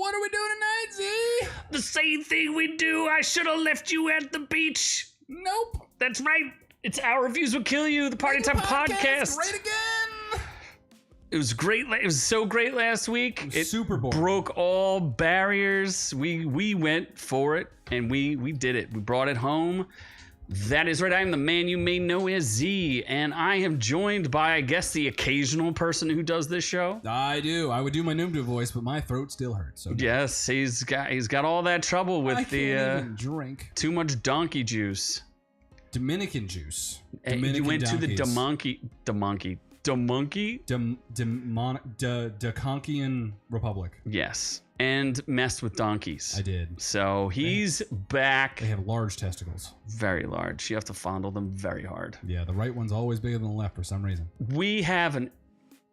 What are we doing tonight, Z? The same thing we do. I should have left you at the beach. Nope. That's right. It's Our Reviews Will Kill You, the Party Time Podcast. Great again. It was great. It was so great last week. It was super boring. Broke all barriers. We went for it, and we did it. We brought it home. That is right. I am the man you may know as Z, and I am joined by, I guess, the occasional person who does this show. I do. I would do my Noomdo voice, but my throat still hurts. So yes, he's got all that trouble with I can't even drink too much donkey juice. Dominican juice. You went donkeys. to the Deconkian Republic. Yes, and messed with donkeys. I did. So he's back. They have large testicles. Very large. You have to fondle them very hard. Yeah, the right one's always bigger than the left for some reason. We have an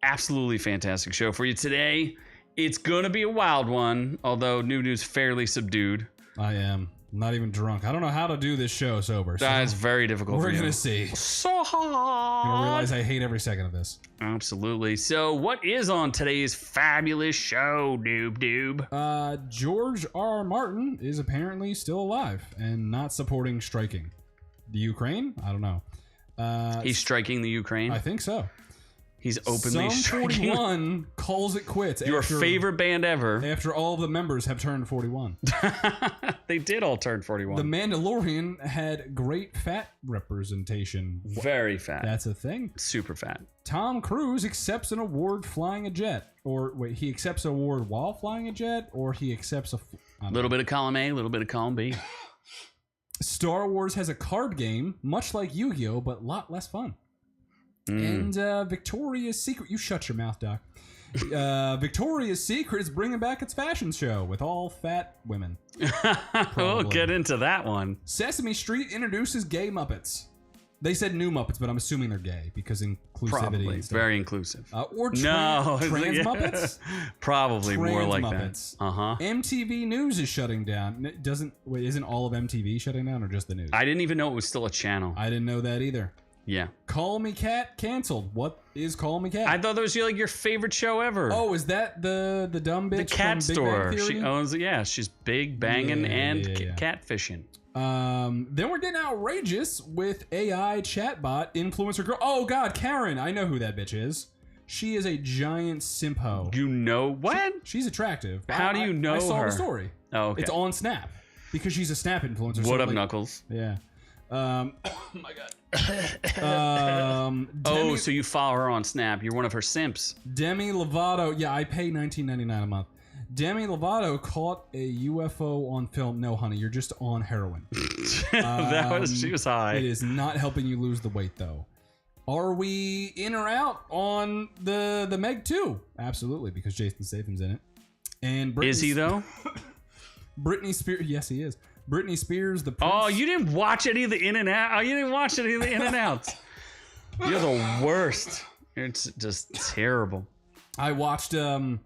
absolutely fantastic show for you today. It's gonna be a wild one, although Noodoo's fairly subdued. I am. I'm not even drunk. I don't know how to do this show sober. So That is very difficult for you. we're gonna see. So hard. I'm gonna realize I hate every second of this. Absolutely. So what is on today's fabulous show, Doob? George R. R. Martin is apparently still alive and not supporting striking. The Ukraine? I don't know. He's striking the Ukraine? I think so. He's openly striking. 41 calls it quits. Your favorite band ever. After all the members have turned 41. They did all turn 41. The Mandalorian had great fat representation. Very fat. That's a thing. Super fat. Tom Cruise accepts an award flying a jet. Or wait, he accepts an award while flying a jet? Or he accepts a... Little bit of column A, little bit of column B. Star Wars has a card game, much like Yu-Gi-Oh!, but a lot less fun. And Victoria's Secret... You shut your mouth, Doc. Victoria's Secret is bringing back its fashion show with all fat women. We'll get into that one. Sesame Street introduces gay Muppets. They said new Muppets, but I'm assuming they're gay because inclusivity. Probably. And stuff. Very inclusive. Or trans Muppets? Probably trans more like Muppets. that. Uh-huh. MTV News is shutting down. Isn't all of MTV shutting down or just the news? I didn't even know it was still a channel. I didn't know that either. Yeah. Call Me Cat canceled. What is Call Me Cat? I thought that was like your favorite show ever. Oh, is that the dumb bitch? The cat from Big store. Bang Theory? She owns it. Yeah, she's big banging and catfishing. Then we're getting outrageous with AI chatbot influencer girl. Oh God, Karen! I know who that bitch is. She is a giant simpo. You know what? She's attractive. How do you know I saw her? the story. Oh, okay. It's on Snap because she's a Snap influencer. What so up, like, Knuckles? Yeah. Oh my God. So you follow her on Snap. You're one of her simps. Demi Lovato. Yeah, I pay $19.99 a month. Demi Lovato caught a UFO on film. No, honey, you're just on heroin. She was high. It is not helping you lose the weight, though. Are we in or out on the Meg 2? Absolutely, because Jason Statham's in it. And Is he though? Britney Spears. Yes, he is. Britney Spears, the Prince. Oh, you didn't watch any of the In and Out. Oh, you didn't watch any of the In and Outs. You're the worst. It's just terrible. I watched the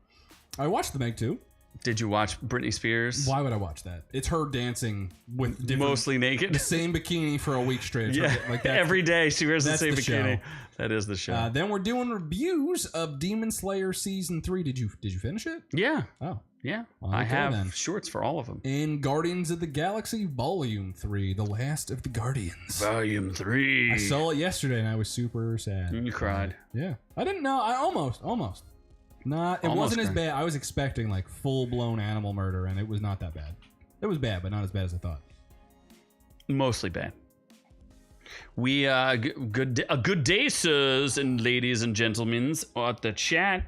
Meg 2. Did you watch Britney Spears? Why would I watch that? It's her dancing with mostly naked. The same bikini for a week straight. Yeah, like that. Every day she wears the same bikini. Show. That is the show. Then we're doing reviews of Demon Slayer Season 3. Did you finish it? Yeah. Oh. Yeah. Well, I have then. shorts for all of them. And Guardians of the Galaxy Volume 3, The Last of the Guardians. Volume 3. I saw it yesterday and I was super sad. You cried. Yeah. I didn't know. I almost. Not. It wasn't as bad. I was expecting like full-blown animal murder and it was not that bad. It was bad, but not as bad as I thought. Mostly bad. We good day, sirs and ladies and gentlemen at the chat.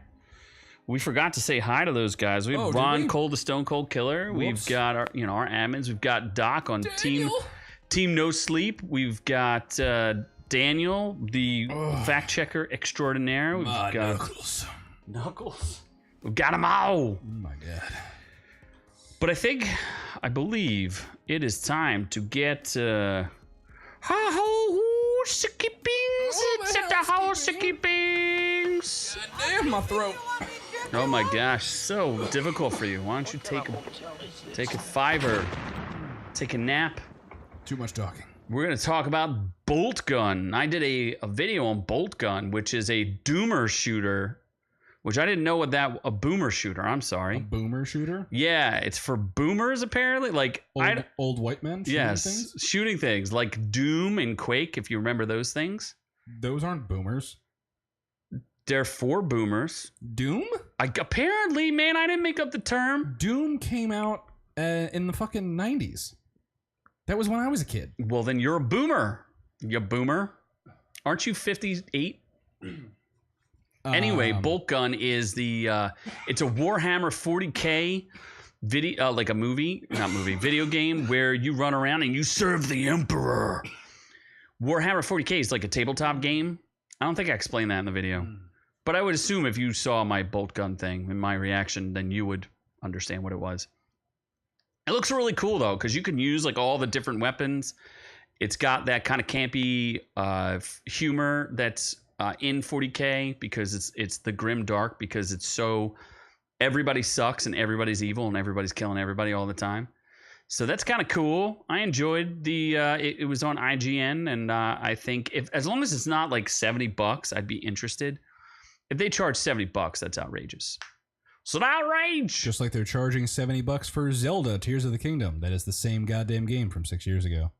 We forgot to say hi to those guys. We have Ron Cole, the Stone Cold Killer. Whoops. We've got our admins. We've got Doc on Team No Sleep. We've got Daniel, the fact checker extraordinaire. We've got Knuckles. We've got them all. Oh my God. But I believe it is time to get housekeepings. It's at the housekeepings. God damn my throat. Oh my gosh, so difficult for you. Why don't you take a fiver, take a nap? Too much talking. We're gonna talk about Bolt Gun. I did a video on Bolt Gun, which is a doomer shooter which I didn't know what a boomer shooter. I'm sorry. A boomer shooter? Yeah, it's for boomers apparently. Like old white men shooting things? Shooting things like Doom and Quake, if you remember those things. Those aren't boomers. They're for boomers. Doom? Apparently, man, I didn't make up the term. Doom came out in the fucking 90s. That was when I was a kid. Well, then you're a boomer. You boomer. Aren't you 58? Anyway, Bolt Gun is it's a Warhammer 40K video, like a video game where you run around and you serve the Emperor. Warhammer 40K is like a tabletop game. I don't think I explained that in the video. But I would assume if you saw my bolt gun thing and my reaction, then you would understand what it was. It looks really cool, though, because you can use like all the different weapons. It's got that kind of campy humor that's in 40K because it's the grim dark, because it's so everybody sucks and everybody's evil and everybody's killing everybody all the time. So that's kind of cool. I enjoyed it was on IGN, and I think as long as it's not like $70, I'd be interested. If they charge $70, that's outrageous. It's an outrage. Just like they're charging $70 for Zelda Tears of the Kingdom. That is the same goddamn game from 6 years ago.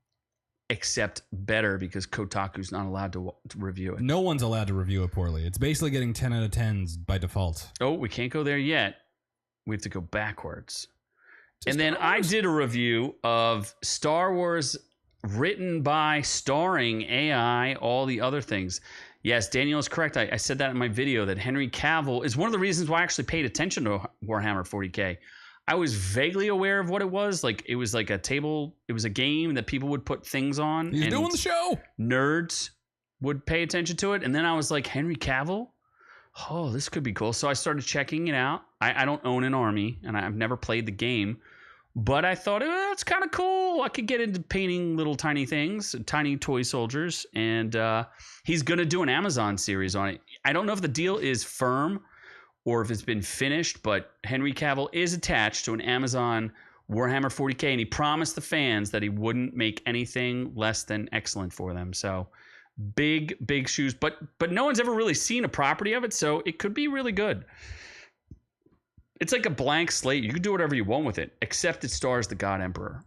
Except better, because Kotaku's not allowed to review it. No one's allowed to review it poorly. It's basically getting 10 out of 10s by default. Oh, we can't go there yet. We have to go backwards. And then I did a review of Star Wars written by, starring AI, all the other things. Yes, Daniel is correct. I said that in my video, that Henry Cavill is one of the reasons why I actually paid attention to Warhammer 40K. I was vaguely aware of what it was. Like, it was like it was a game that people would put things on. He's doing the show. Nerds would pay attention to it. And then I was like, Henry Cavill? Oh, this could be cool. So I started checking it out. I don't own an army, and I've never played the game. But I thought, it's kind of cool. I could get into painting little tiny things, tiny toy soldiers. And he's going to do an Amazon series on it. I don't know if the deal is firm or if it's been finished, but Henry Cavill is attached to an Amazon Warhammer 40K, and he promised the fans that he wouldn't make anything less than excellent for them. So big shoes. But no one's ever really seen a property of it, so it could be really good. It's like a blank slate. You can do whatever you want with it, except it stars the God Emperor.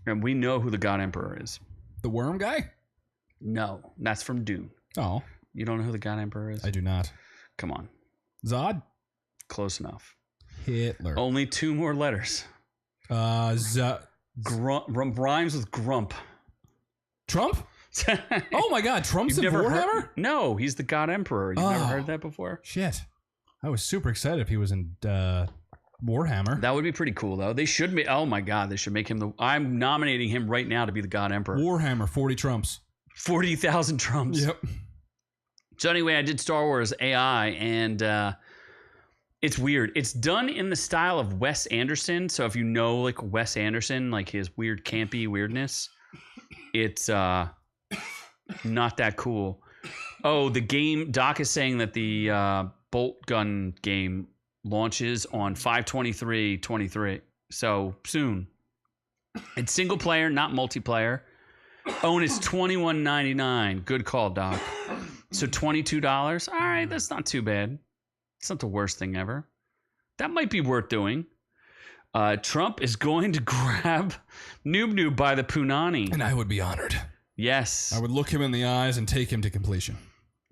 And we know who the God Emperor is. The worm guy? No, that's from Dune. Oh. You don't know who the God Emperor is? I do not. Come on. Zod? Close enough. Hitler. Only 2 more letters. Rhymes with grump. Trump? Oh my God, Trump's in Warhammer? No, he's the God Emperor. You've never heard that before? Shit. I was super excited if he was in Warhammer. That would be pretty cool, though. They should make. Oh my God, they should make him I'm nominating him right now to be the God Emperor. Warhammer, 40 Trumps. 40,000 Trumps. Yep. So anyway, I did Star Wars AI, and it's weird. It's done in the style of Wes Anderson. So if you know like Wes Anderson, like his weird campy weirdness, it's not that cool. Oh, the game. Doc is saying that the bolt gun game launches on 5/23/23, so soon. It's single player, not multiplayer. Oh, and it's $21.99. Good call, Doc. So $22. All right, that's not too bad. It's not the worst thing ever. That might be worth doing. Trump is going to grab Noob Noob by the punani. And I would be honored. Yes. I would look him in the eyes and take him to completion.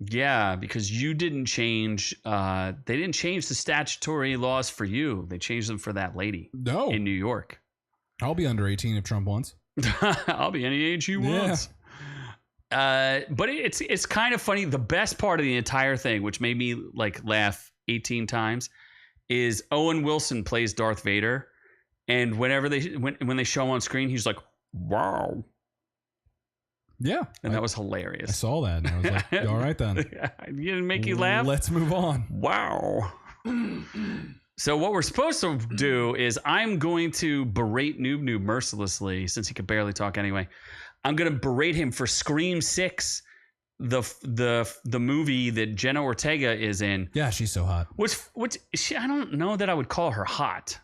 Yeah, because you didn't change. They didn't change the statutory laws for you. They changed them for that lady. No. In New York. I'll be under 18 if Trump wants. I'll be any age he wants. But it's kind of funny. The best part of the entire thing, which made me like laugh 18 times, is Owen Wilson plays Darth Vader, and whenever when they show him on screen, he's like, "Wow." Yeah. And that was hilarious. I saw that and I was like, all right then. You didn't make you laugh? Let's move on. Wow. So what we're supposed to do is I'm going to berate Noob Noob mercilessly, since he could barely talk anyway. I'm going to berate him for Scream 6, the movie that Jenna Ortega is in. Yeah, she's so hot. Which I don't know that I would call her hot.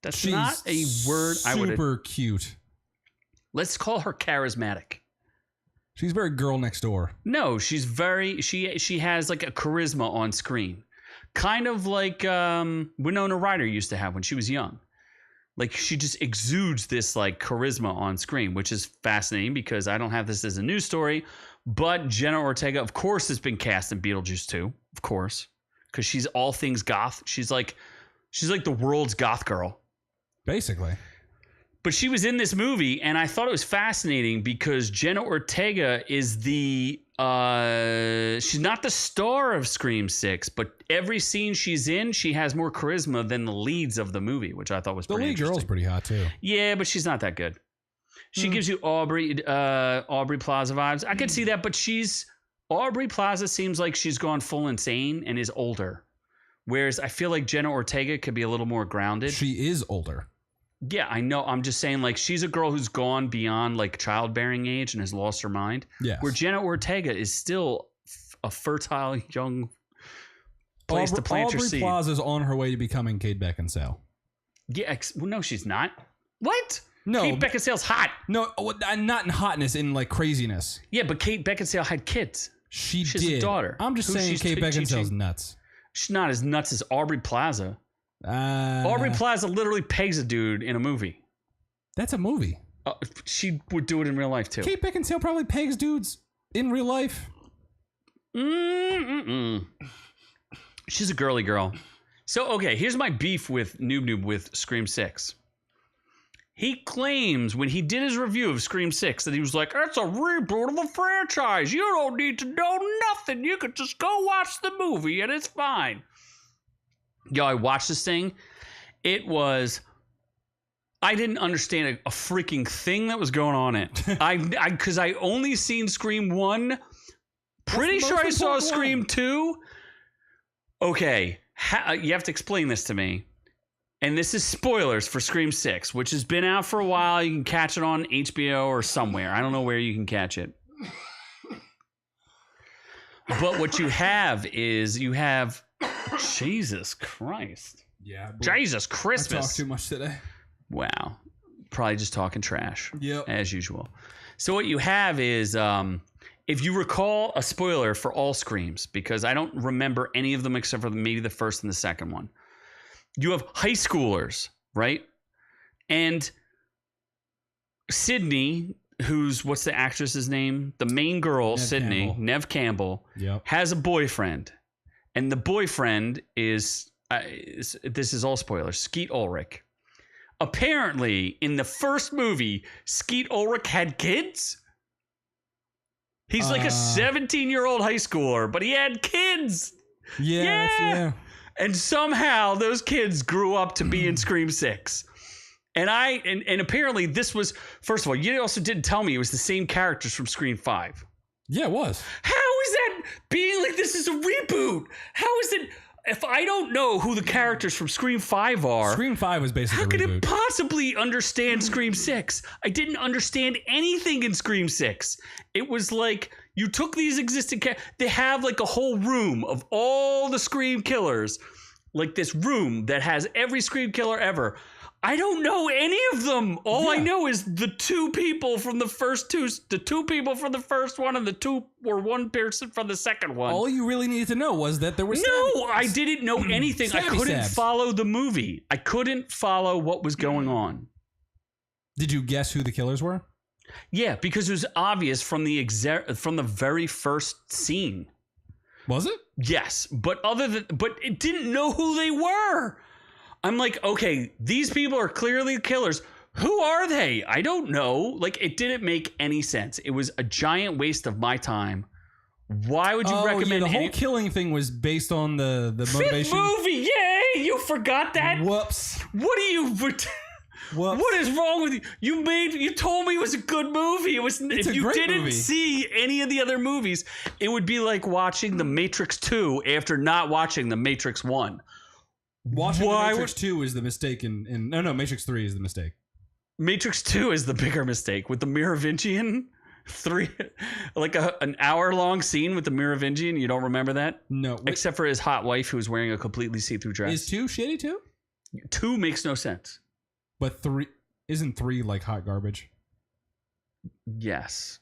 She's not a word I would. Super cute. Let's call her charismatic. She's very girl next door. No, she's very she has like a charisma on screen. kind of like Winona Ryder used to have when she was young. Like she just exudes this like charisma on screen, which is fascinating because I don't have this as a news story, but Jenna Ortega, of course, has been cast in Beetlejuice 2, of course, because she's all things goth. She's like the world's goth girl, basically. But she was in this movie, and I thought it was fascinating because Jenna Ortega is she's not the star of Scream 6, but every scene she's in, she has more charisma than the leads of the movie, which I thought was pretty interesting. The lead girl's pretty hot, too. Yeah, but she's not that good. She gives you Aubrey Plaza vibes. I could see that, but Aubrey Plaza seems like she's gone full insane and is older. Whereas I feel like Jenna Ortega could be a little more grounded. She is older. Yeah, I know. I'm just saying, like, she's a girl who's gone beyond, like, childbearing age and has lost her mind. Yes. Where Jenna Ortega is still a fertile young place to plant your seed. Aubrey Plaza's on her way to becoming Kate Beckinsale. Yeah, well, no, she's not. What? No. Kate Beckinsale's hot. No, not in hotness, in, like, craziness. Yeah, but Kate Beckinsale had kids. She has did. A daughter. I'm just saying Kate Beckinsale's nuts. She's not as nuts as Aubrey Plaza. Aubrey Plaza literally pegs a dude in a movie. That's a movie. She would do it in real life too. Kate Beckinsale probably pegs dudes in real life. She's a girly girl. So, okay, here's my beef with Noob with Scream 6. He claims when he did his review of Scream 6 that he was like, it's a reboot of the franchise. You don't need to know nothing. You could just go watch the movie and it's fine. Yo, I watched this thing. I didn't understand a freaking thing that was going on in it. Because I only seen Scream 1. Pretty sure I saw Scream 2. Okay, you have to explain this to me. And this is spoilers for Scream 6, which has been out for a while. You can catch it on HBO or somewhere. I don't know where you can catch it. But what you have is Jesus Christ. Yeah. Jesus Christmas. I talked too much today. Wow. Probably just talking trash. Yep. As usual. So what you have is, if you recall a spoiler for all Screams, because I don't remember any of them except for maybe the first and the second one. You have high schoolers, right? And Sydney, what's the actress's name? The main girl, Neve Campbell, has a boyfriend. And the boyfriend is, this is all spoilers, Skeet Ulrich. Apparently, in the first movie, Skeet Ulrich had kids. He's like a 17-year-old high schooler, but he had kids. Yeah. And somehow those kids grew up to be in Scream 6. And apparently this was, first of all, you also didn't tell me it was the same characters from Scream 5. Yeah, it was. How is that being like this is a reboot? How is it, if I don't know who the characters from Scream 5 are? Scream 5 was basically how could it possibly understand Scream 6? I didn't understand anything in Scream 6. It was like, you took these existing they have like a whole room of all the Scream killers. Like this room that has every Scream killer ever. I don't know any of them. All I know is the two people from the first two, the two people from the first one and the two or one person from the second one. All you really needed to know was that there was I didn't know anything. I couldn't follow the movie. I couldn't follow what was going on. Did you guess who the killers were? Yeah, because it was obvious from the very first scene. Was it? Yes, but it didn't know who they were. I'm like, okay, these people are clearly killers. Who are they? I don't know. Like, it didn't make any sense. It was a giant waste of my time. Why would you recommend? The whole killing thing was based on the motivation. Fifth movie, yay! You forgot that. Whoops. What are you? What is wrong with you? You told me it was a good movie. It was. If you didn't see any of the other movies, it would be like watching The Matrix 2 after not watching The Matrix 1. Watching The Matrix 2 is the mistake. No, Matrix 3 is the mistake. Matrix 2 is the bigger mistake with the Merovingian 3, like an hour-long scene with the Merovingian. You don't remember that? No. Except for his hot wife who was wearing a completely see-through dress. Is 2 shitty too? 2 makes no sense. But 3 isn't 3 like hot garbage? Yes.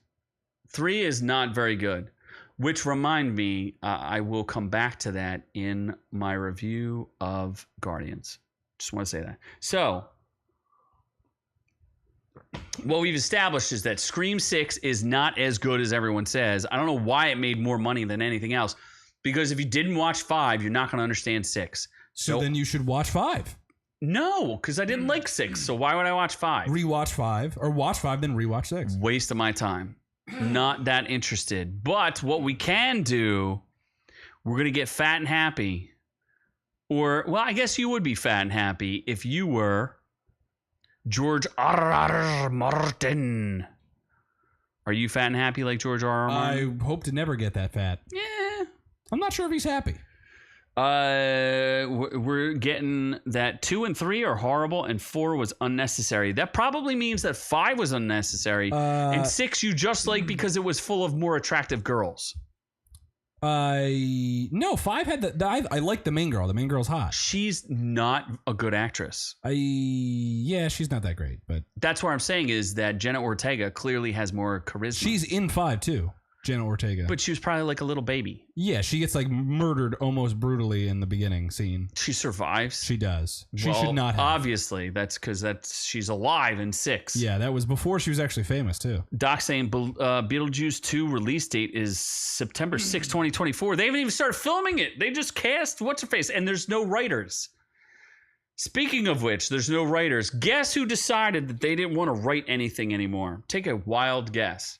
3 is not very good. Which remind me, I will come back to that in my review of Guardians. Just want to say that. So, what we've established is that Scream 6 is not as good as everyone says. I don't know why it made more money than anything else. Because if you didn't watch 5, you're not going to understand 6. So then you should watch 5. No, because I didn't like 6. So why would I watch 5? Rewatch 5. Or watch 5, then rewatch 6. Waste of my time. Not that interested. But what we can do, we're going to get fat and happy. Or, well, I guess you would be fat and happy if you were George R.R. Martin. Are you fat and happy like George R.R. Martin? I hope to never get that fat. Yeah. I'm not sure if he's happy. We're getting that 2 and 3 are horrible and 4 was unnecessary. That probably means that 5 was unnecessary and 6 you just like because it was full of more attractive girls. No, 5 had I like the main girl. The main girl's hot. She's not a good actress. Yeah, she's not that great, but that's what I'm saying is that Jenna Ortega clearly has more charisma. She's in 5 too. Jenna Ortega. But she was probably like a little baby. Yeah, she gets like murdered almost brutally in the beginning scene. She survives. She does. She should not have. Obviously, that's because she's alive in 6. Yeah, that was before she was actually famous too. Doc saying Beetlejuice 2 release date is September 6, 2024. They haven't even started filming it. They just cast what's-her-face, and there's no writers. Speaking of which, there's no writers. Guess who decided that they didn't want to write anything anymore? Take a wild guess.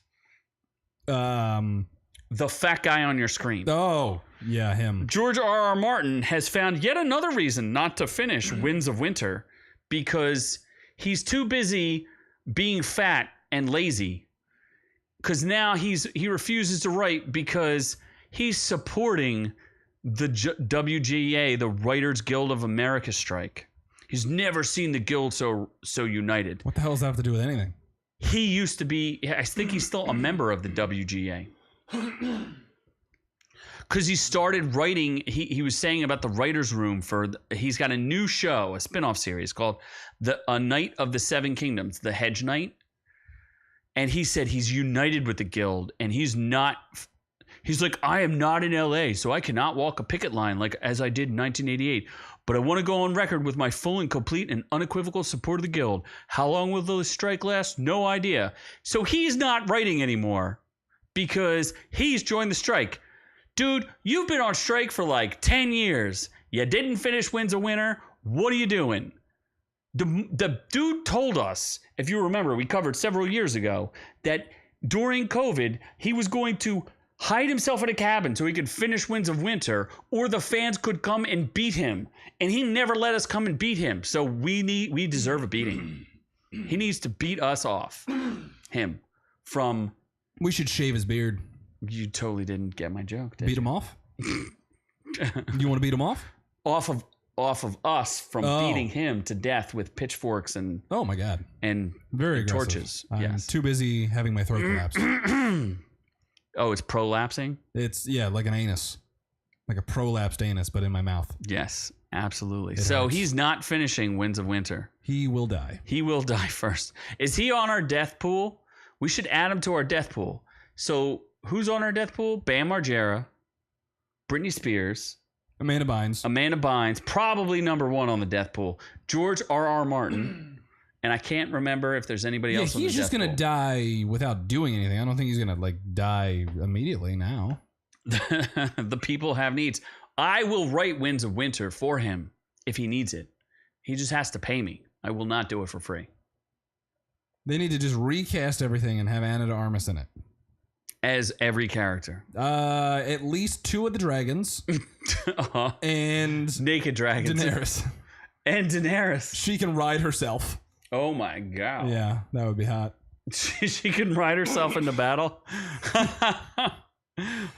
The fat guy on your screen. Oh, yeah, him. George R.R. Martin has found yet another reason not to finish Winds of Winter because he's too busy being fat and lazy. Because now he refuses to write because he's supporting the WGA, the Writers Guild of America strike. He's never seen the guild so united. What the hell does that have to do with anything? He used to be, I think he's still a member of the WGA. Because he started writing, he was saying about the writer's room he's got a new show, a spinoff series called A Knight of the Seven Kingdoms, The Hedge Knight. And he said he's united with the guild and he's like, I am not in LA, so I cannot walk a picket line like as I did in 1988. But I want to go on record with my full and complete and unequivocal support of the guild. How long will the strike last? No idea. So he's not writing anymore because he's joined the strike. Dude, you've been on strike for like 10 years. You didn't finish Winds of Winter. What are you doing? The dude told us, if you remember, we covered several years ago, that during COVID, he was going to hide himself in a cabin so he could finish Winds of Winter, or the fans could come and beat him. And he never let us come and beat him. So we deserve a beating. He needs to beat us off. Him. From... We should shave his beard. You totally didn't get my joke, did Beat him off? You want to beat him off? Off of us from beating him to death with pitchforks and... Oh my God. And very aggressive. Torches. I'm too busy having my throat collapse. Oh, it's prolapsing? It's, yeah, like an anus. Like a prolapsed anus, but in my mouth. Yes, absolutely. It so hurts. he's not finishing Winds of Winter. He will die. He will die first. Is he on our death pool? We should add him to our death pool. So who's on our death pool? Bam Margera, Britney Spears, Amanda Bynes, probably number 1 on the death pool. George R.R. Martin. And I can't remember if there's anybody else on the death pool. He's just going to die without doing anything. I don't think he's going to like die immediately now. The people have needs. I will write Winds of Winter for him if he needs it. He just has to pay me. I will not do it for free. They need to just recast everything and have Anna de Armas in it. As every character. At least 2 of the dragons. And... Naked dragons. Daenerys. And Daenerys. She can ride herself. Oh my God. Yeah, that would be hot. She can ride herself into battle.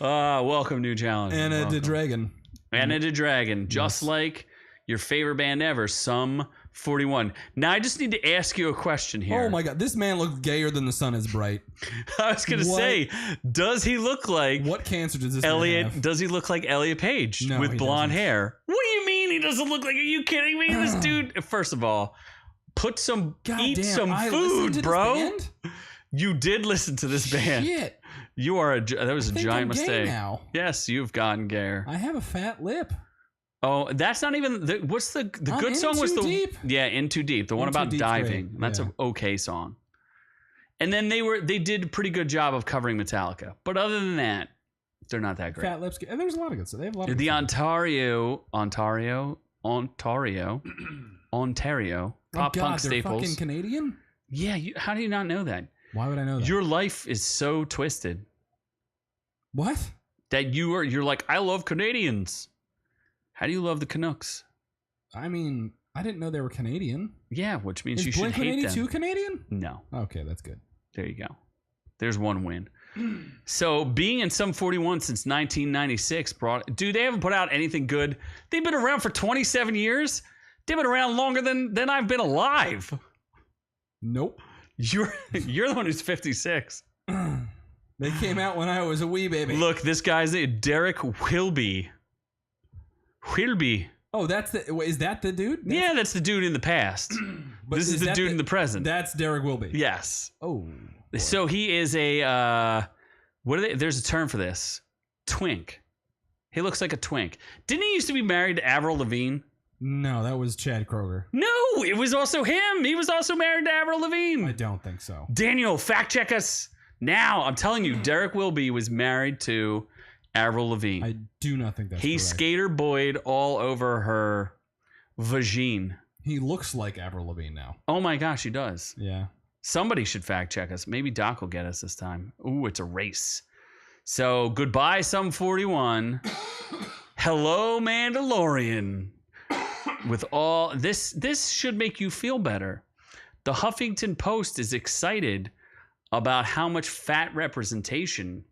Welcome, new challenge. Anna de Dragon. Anna de Dragon, just like your favorite band ever, Sum 41. Now, I just need to ask you a question here. Oh my God, this man looks gayer than the sun is bright. I was going to say, does he look like... What cancer does this Elliot? man have? Does he look like Elliot Page with blonde hair? What do you mean he doesn't look like... Are you kidding me? This dude... First of all... Eat some food, bro. You did listen to this band. Shit. You are that was a think giant I'm gay mistake. now. Yes, you've gotten gayer. I have a fat lip. Oh, that's not even what's the good song was the Deep. Yeah, In Too Deep, the one In Too about Deep's diving. great. That's an okay song. And then they did a pretty good job of covering Metallica. But other than that, they're not that great. Fat lips. And there's a lot of good stuff. They have a lot of The good stuff. Ontario Oh, pop God, punk they're staples. fucking Canadian? Yeah, how do you not know that? Why would I know that? Your life is so twisted What? that you're like, I love Canadians. How do you love the Canucks? I mean, I didn't know they were Canadian. Yeah, which means Is you should hate them. Blink-182 Canadian? No. Okay, that's good. There you go. There's one win. So being in Sum 41 since 1996 dude, they haven't put out anything good. They've been around for 27 years. They've been around longer than I've been alive. Nope. You're the one who's 56. They came out when I was a wee baby. Look, this guy's Derek Wilby. Oh, is that the dude? Yeah, that's the dude in the past. But This is the that dude in the present. That's Derek Wilby. Yes. Oh. boy. So he is a what are they? There's a term for this. Twink. He looks like a twink. Didn't he used to be married to Avril Lavigne? No, that was Chad Kroger. No, it was also him. He was also married to Avril Lavigne. I don't think so. Daniel, fact check us now. I'm telling you, Derek Wilby was married to Avril Lavigne. I do not think that's He correct. skater boyed all over her vagine. He looks like Avril Lavigne now. Oh my gosh, he does. Yeah. Somebody should fact check us. Maybe Doc will get us this time. Ooh, it's a race. So goodbye, Sum 41. Hello, Mandalorian. With all this should make you feel better. The Huffington Post is excited about how much fat representation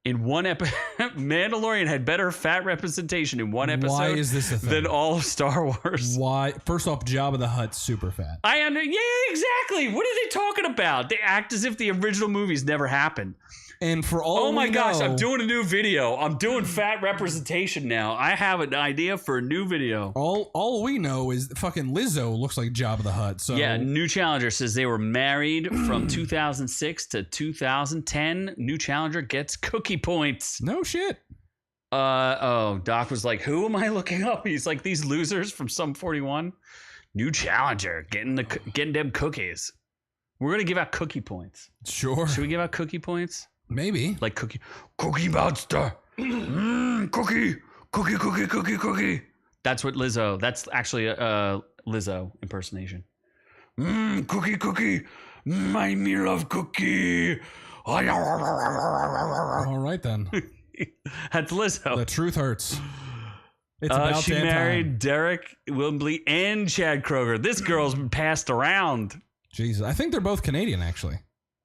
in one episode. Mandalorian had better fat representation in one episode. Why is this a thing? Than all of Star Wars? Why? First off, Jabba the Hutt's super fat. Yeah, exactly. What are they talking about? They act as if the original movies never happened. And for all Oh my we gosh, know, I'm doing a new video. I'm doing fat representation now. I have an idea for a new video. all we know is fucking Lizzo looks like Jabba the Hutt. So Yeah, New Challenger says they were married from 2006 to 2010. New Challenger gets cookie points. no shit. Doc was like, who am I looking up? He's like, these losers from Sum 41. New Challenger getting them cookies. We're gonna give out cookie points. Sure. Should we give out cookie points? Maybe. Like cookie monster. Cookie. That's what Lizzo. That's actually a Lizzo impersonation. Cookie. My me love cookie. All right then. That's Lizzo. The truth hurts. It's about she damn married time. Derek Wilby and Chad Kroger. This girl's been passed around. Jesus, I think they're both Canadian actually.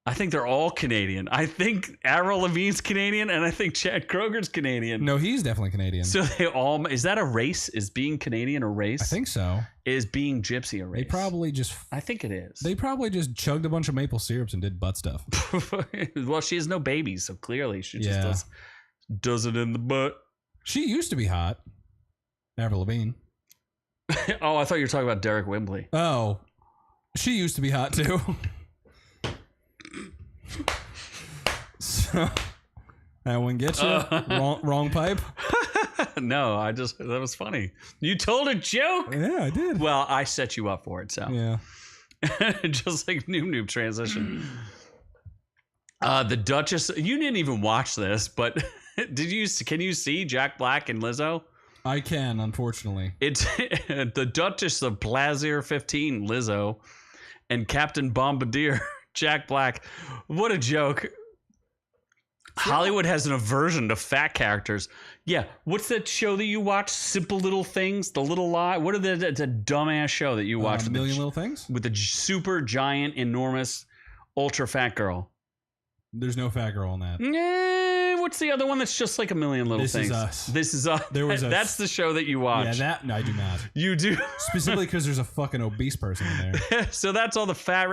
I think they're all Canadian. I think Avril Lavigne's Canadian, and I think Chad Kroger's Canadian. No, he's definitely Canadian. So they all, is that a race? Is being Canadian a race? I think so. Is being Gypsy a race? I think it is. They probably just chugged a bunch of maple syrups and did butt stuff. Well, she has no babies, so clearly she Yeah. just does it in the butt. She used to be hot. Avril Lavigne. Oh, I thought you were talking about Derek Wembley. Oh, she used to be hot too. So that one gets you wrong pipe. No, that was funny. You told a joke. Yeah, I did. Well, I set you up for it, so Yeah. just like noob transition. The Duchess. You didn't even watch this, but can you see Jack Black and Lizzo? I can, unfortunately. It's the Duchess of Plaisir 15, Lizzo, and Captain Bombardier, Jack Black. What a joke. Hollywood has an aversion to fat characters. Yeah, what's that show that you watch? Simple Little Things, The Little Lie. What are it's a dumbass show that you watch? A Million Little Things? With the super giant, enormous, ultra fat girl. There's no fat girl in that. What's the other one that's just like A Million Little This Things? Is Us. This Is Us. There was That's the show that you watch. Yeah, no, I do not. You do. Specifically because there's a fucking obese person in there. So that's all the fat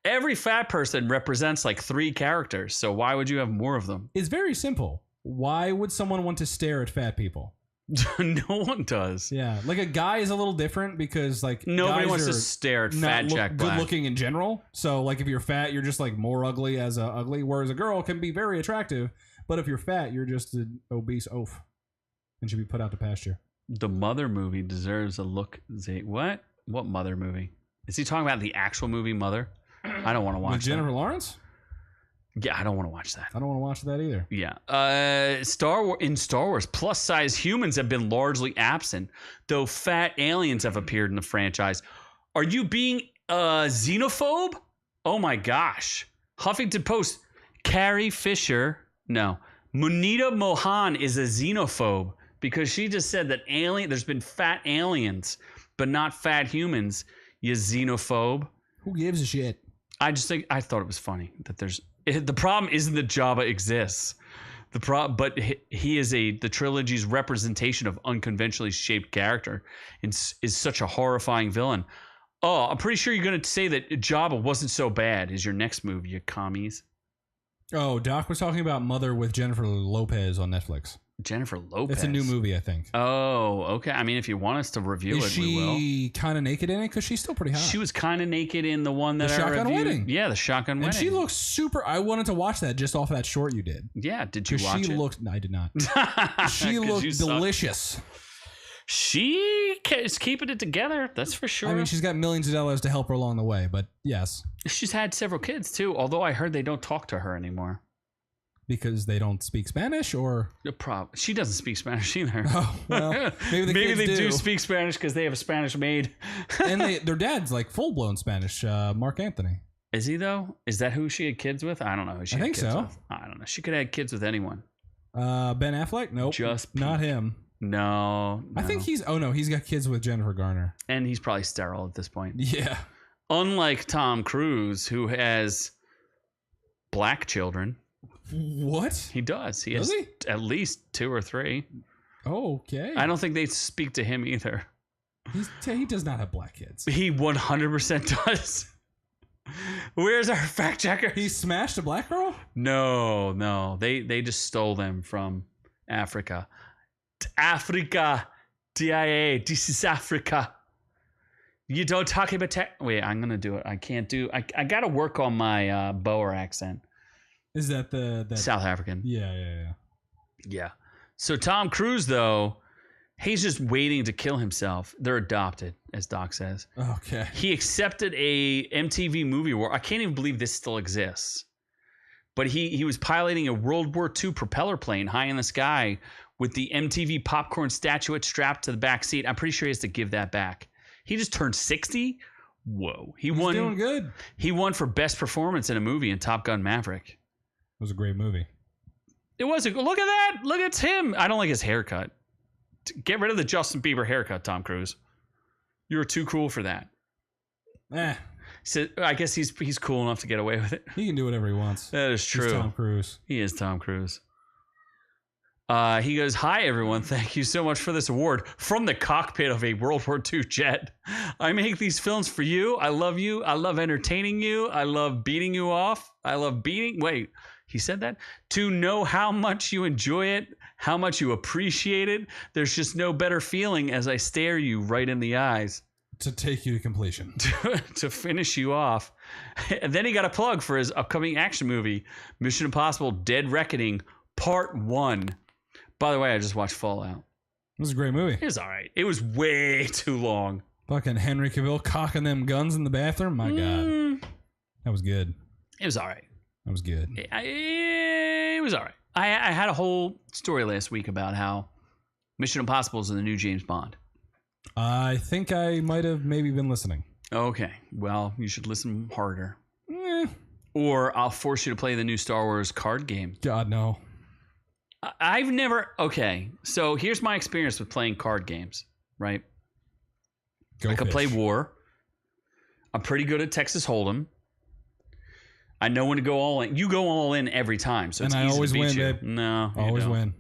Every fat person represents like 3 characters. So why would you have more of them? It's very simple. Why would someone want to stare at fat people? No one does. Yeah, like a guy is a little different because like Nobody guys wants to are stare at not fat Jack Black. good looking in general. So like if you're fat, you're just like more ugly as a ugly. Whereas a girl can be very attractive, but if you're fat, you're just an obese oaf and should be put out to pasture. The Mother movie deserves a look. What? What Mother movie? Is he talking about the actual movie Mother? I don't want to watch With Jennifer Lawrence? Yeah, I don't want to watch that. I don't want to watch that either. Yeah. Star Wars, plus-size humans have been largely absent, though fat aliens have appeared in the franchise. Are you being xenophobe? Oh my gosh. Huffington Post. Carrie Fisher. No. Munita Mohan is a xenophobe because she just said that there's been fat aliens, but not fat humans. You xenophobe. Who gives a shit? I thought it was funny that the problem isn't that Jabba exists. But he is the trilogy's representation of unconventionally shaped character and is such a horrifying villain. Oh, I'm pretty sure you're going to say that Jabba wasn't so bad is your next movie, you commies. Oh, Doc was talking about Mother with Jennifer Lopez on Netflix. Jennifer Lopez. It's a new movie, I think. Oh, okay. I mean, if you want us to review we will. Is she kind of naked in it? Because she's still pretty hot. She was kind of naked in the one that the I Shotgun reviewed. Wedding. Yeah, the Shotgun Wedding. And she looks super. I wanted to watch that just off that short you did. Yeah, did you watch she it? Looked. No, I did not. She looked delicious. She is keeping it together, that's for sure. I mean, she's got millions of dollars to help her along the way, but yes. She's had several kids, too, although I heard they don't talk to her anymore. Because they don't speak Spanish, or she doesn't speak Spanish either. Oh well, maybe they do speak Spanish because they have a Spanish maid. And their dad's like full blown Spanish. Mark Anthony. Is he though? Is that who she had kids with? I don't know. Who she I had think kids so. With. I don't know. She could have had kids with anyone. Ben Affleck? Nope. Just not him. No. I think he's. Oh no, he's got kids with Jennifer Garner. And he's probably sterile at this point. Yeah. Unlike Tom Cruise, who has black children. What? He does. He has at least 2 or 3. Okay. I don't think they speak to him either. He does not have black kids. He 100% does. Where's our fact checker? He smashed a black girl? No. They just stole them from Africa. Africa. DIA. This is Africa. You don't talk about Wait, I'm going to do it. I can't do... I got to work on my Boer accent. Is that the South African? Yeah. So Tom Cruise, though, he's just waiting to kill himself. They're adopted, as Doc says. Okay. He accepted a MTV Movie Award. I can't even believe this still exists. But he was piloting a World War II propeller plane high in the sky with the MTV popcorn statuette strapped to the back seat. I'm pretty sure he has to give that back. He just turned 60. Whoa. He's won. Doing good. He won for best performance in a movie in Top Gun Maverick. It was a great movie. It was. Look at that. Look, it's him. I don't like his haircut. Get rid of the Justin Bieber haircut, Tom Cruise. You're too cool for that. So I guess he's cool enough to get away with it. He can do whatever he wants. That is true. He's Tom Cruise. He is Tom Cruise. He goes, "Hi, everyone. Thank you so much for this award from the cockpit of a World War II jet. I make these films for you. I love you. I love entertaining you. I love beating you off. I love beating... Wait, he said that? To know how much you enjoy it, how much you appreciate it. There's just no better feeling as I stare you right in the eyes. To take you to completion. To finish you off." And then he got a plug for his upcoming action movie, Mission Impossible Dead Reckoning Part 1. By the way, I just watched Fallout. It was a great movie. It was all right. It was way too long. Fucking Henry Cavill cocking them guns in the bathroom. My God. That was good. It was all right. That was good. It was all right. I had a whole story last week about how Mission Impossible is the new James Bond. I think I might have maybe been listening. Okay. Well, you should listen harder. Or I'll force you to play the new Star Wars card game. God, no. I've never... Okay, so here's my experience with playing card games, right? I can play War. I'm pretty good at Texas Hold'em. I know when to go all in. You go all in every time, so it's easy to beat you. No, you always don't. win.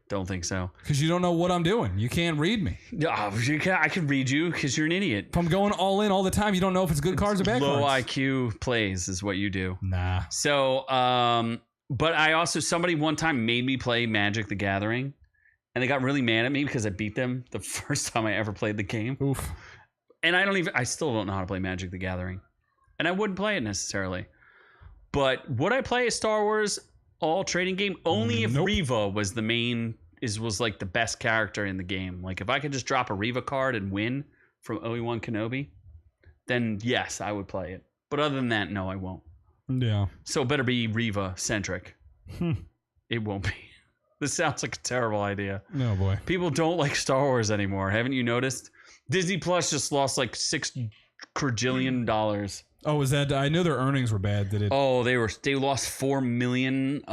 Don't think so. Because you don't know what I'm doing. You can't read me. I can read you because you're an idiot. If I'm going all in all the time, you don't know if it's good cards or bad cards. Low IQ plays is what you do. Nah. So, but I also... Somebody one time made me play Magic the Gathering, and they got really mad at me because I beat them the first time I ever played the game. Oof. And I still don't know how to play Magic the Gathering. And I wouldn't play it necessarily. But would I play a Star Wars all trading game? Only if Reva was the main, was like the best character in the game. Like if I could just drop a Reva card and win from Obi-Wan Kenobi, then yes, I would play it. But other than that, no, I won't. Yeah. So it better be Reva-centric. It won't be. This sounds like a terrible idea. Oh, boy. People don't like Star Wars anymore. Haven't you noticed? Disney Plus just lost like $6 quadrillion. Oh, is that? I know their earnings were bad. Did it? Oh, they lost 4 million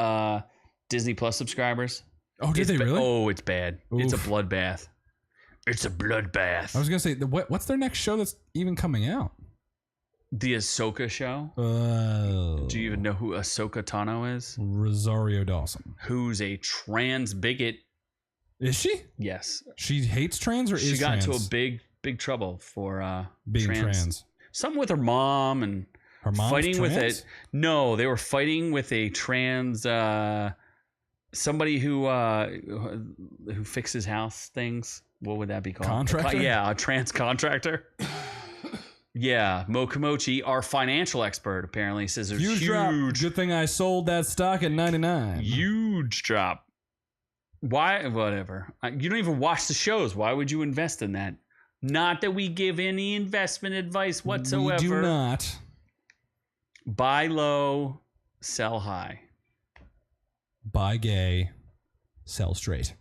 Disney Plus subscribers. Oh, did they really? Oh, it's bad. Oof. It's a bloodbath. It's a bloodbath. I was gonna say, what's their next show that's even coming out? The Ahsoka show. Do you even know who Ahsoka Tano is? Rosario Dawson. Who's a trans bigot? Is she? Yes. She hates trans, or she is got trans? into a big trouble for being trans. Something with her mom and her mom's fighting trans? with it. No, they were fighting with a trans somebody who fixes house things. What would that be called? Contractor? Yeah, a trans contractor. Yeah, Mo Komochi, our financial expert, apparently says there's huge drop. Good thing I sold that stock at 99. Huge drop. Why? Whatever. You don't even watch the shows. Why would you invest in that? Not that we give any investment advice whatsoever. We do not. Buy low, sell high. Buy gay, sell straight.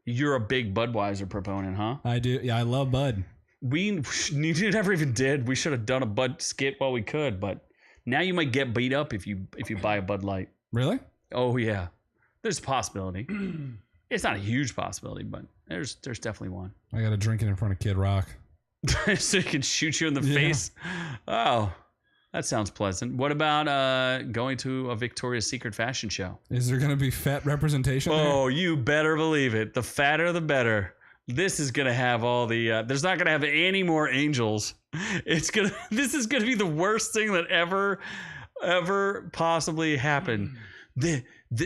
You're a big Budweiser proponent, huh? I do. Yeah, I love Bud. We never even did. We should have done a Bud skit while we could, but now you might get beat up if you buy a Bud Light. Really? Oh yeah, there's a possibility. It's not a huge possibility, but there's definitely one. I got to drink it in front of Kid Rock. So he can shoot you in the face. Oh, that sounds pleasant. What about going to a Victoria's Secret fashion show? Is there going to be fat representation? Oh, you better believe it. The fatter, the better. This is gonna have all the. There's not gonna have any more angels. This is gonna be the worst thing that ever possibly happened.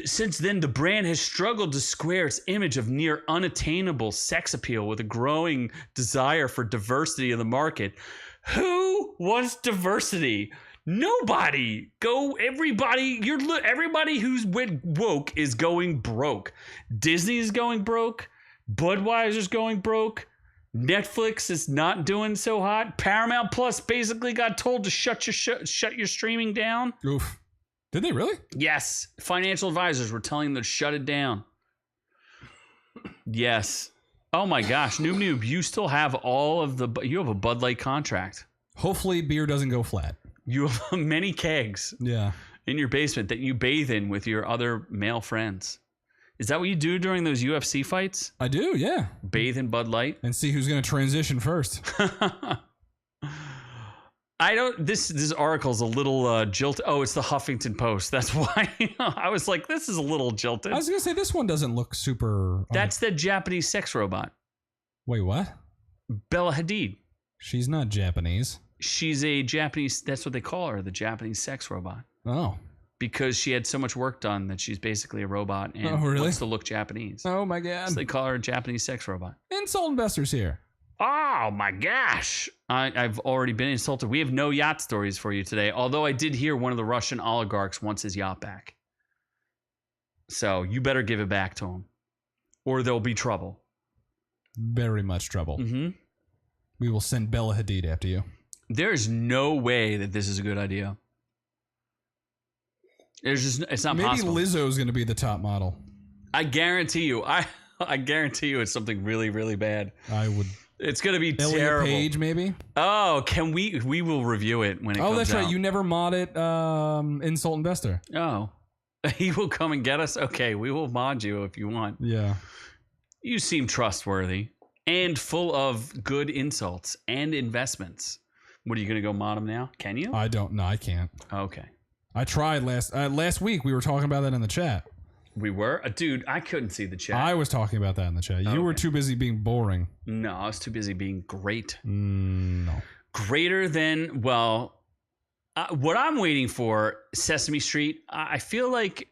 Since then, the brand has struggled to square its image of near unattainable sex appeal with a growing desire for diversity in the market. Who wants diversity? Nobody. Everybody who's woke is going broke. Disney's going broke. Budweiser's going broke. Netflix is not doing so hot. Paramount Plus basically got told to shut your streaming down. Oof. Did they really? Yes. Financial advisors were telling them to shut it down. Yes. Oh my gosh, Noob, you still have you have a Bud Light contract. Hopefully beer doesn't go flat. You have many kegs in your basement that you bathe in with your other male friends. Is that what you do during those UFC fights? I do, yeah. Bathe in Bud Light? And see who's going to transition first. This article's a little jilted. Oh, it's the Huffington Post. That's why I was like, this is a little jilted. I was going to say, this one doesn't look super... That's the Japanese sex robot. Wait, what? Bella Hadid. She's not Japanese. She's a Japanese, that's what they call her, the Japanese sex robot. Oh. Because she had so much work done that she's basically a robot and wants to look Japanese. Oh my God. So they call her a Japanese sex robot. Insult investors here. Oh my gosh. I've already been insulted. We have no yacht stories for you today. Although I did hear one of the Russian oligarchs wants his yacht back. So you better give it back to him. Or there'll be trouble. Very much trouble. Mm-hmm. We will send Bella Hadid after you. There is no way that this is a good idea. It's not possible. Maybe Lizzo's going to be the top model. I guarantee you. I guarantee you it's something really, really bad. I would. It's going to be Elliot terrible. Page, maybe? Oh, we will review it when it comes out. Oh, that's right. You never modded Insult Investor. Oh. He will come and get us? Okay, we will mod you if you want. Yeah. You seem trustworthy and full of good insults and investments. What, are you going to go mod him now? Can you? I don't. No, I can't. Okay. I tried last week. We were talking about that in the chat. We were? Dude, I couldn't see the chat. I was talking about that in the chat. You were too busy being boring. No, I was too busy being great. No. Greater than, well, what I'm waiting for, Sesame Street, I feel like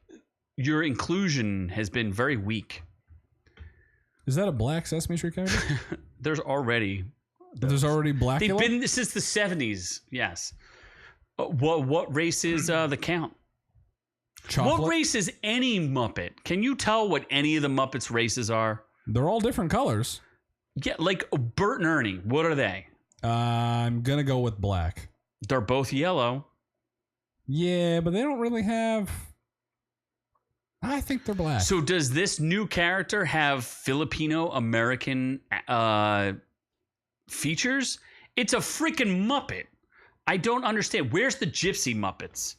your inclusion has been very weak. Is that a black Sesame Street character? There's already black. They've been since the 70s. Yes. What race is the Count? Chocolate? What race is any Muppet? Can you tell what any of the Muppets' races are? They're all different colors. Yeah, like Bert and Ernie. What are they? I'm gonna go with black. They're both yellow. Yeah, but they don't really have. I think they're black. So does this new character have Filipino American features? It's a freaking Muppet. I don't understand. Where's the Gypsy Muppets?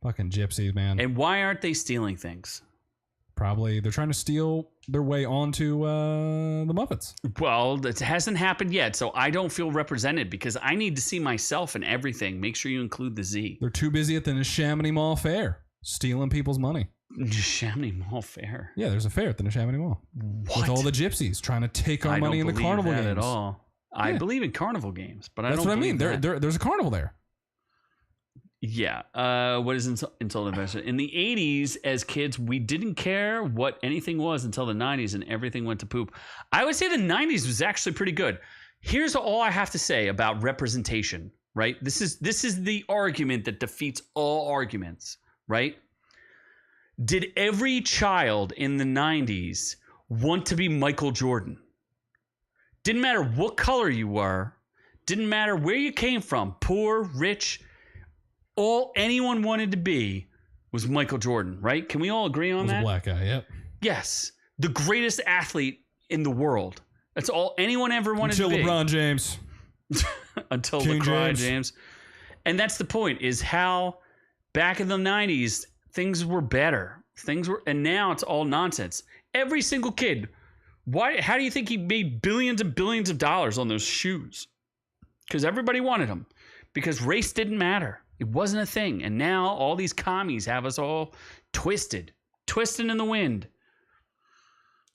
Fucking gypsies, man. And why aren't they stealing things? Probably they're trying to steal their way onto the Muppets. Well, it hasn't happened yet, so I don't feel represented because I need to see myself in everything. Make sure you include the Z. They're too busy at the Neshaminy Mall Fair stealing people's money. Neshaminy Mall Fair? Yeah, there's a fair at the Neshaminy Mall. What? With all the gypsies trying to take our money in the carnival games. At all. I Yeah. believe in carnival games, but That's I don't what I mean. believe that. There's a carnival there. Yeah. What is insult investment? In the 80s, as kids, we didn't care what anything was until the 90s, and everything went to poop. I would say the 90s was actually pretty good. Here's all I have to say about representation, right? This is the argument that defeats all arguments, right? Did every child in the 90s want to be Michael Jordan? Didn't matter what color you were. Didn't matter where you came from, poor, rich. All anyone wanted to be was Michael Jordan, right? Can we all agree on that? A black guy, yep. Yes. The greatest athlete in the world. That's all anyone ever wanted to be. Until LeBron James. Until King LeBron James. James. And that's the point, is how back in the 90s, things were better. And now it's all nonsense. Every single kid, how do you think he made billions and billions of dollars on those shoes? Because everybody wanted them. Because race didn't matter. It wasn't a thing. And now all these commies have us all twisting in the wind.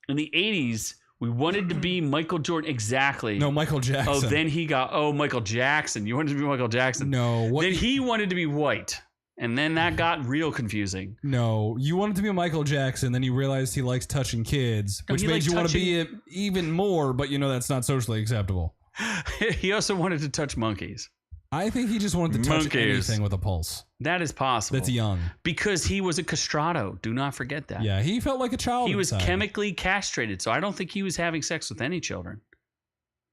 In the 80s, we wanted to be Michael Jordan. Exactly. No, Michael Jackson. Oh, then he got, Michael Jackson. You wanted to be Michael Jackson. No. Then he wanted to be white. And then that got real confusing. No, you wanted to be a Michael Jackson, then you realized he likes touching kids, which makes you want to be it even more, but you know that's not socially acceptable. He also wanted to touch monkeys. I think he just wanted to touch anything with a pulse. That is possible. That's young. Because he was a castrado. Do not forget that. Yeah, he felt like a child. He was inside. chemically castrated, so I don't think he was having sex with any children.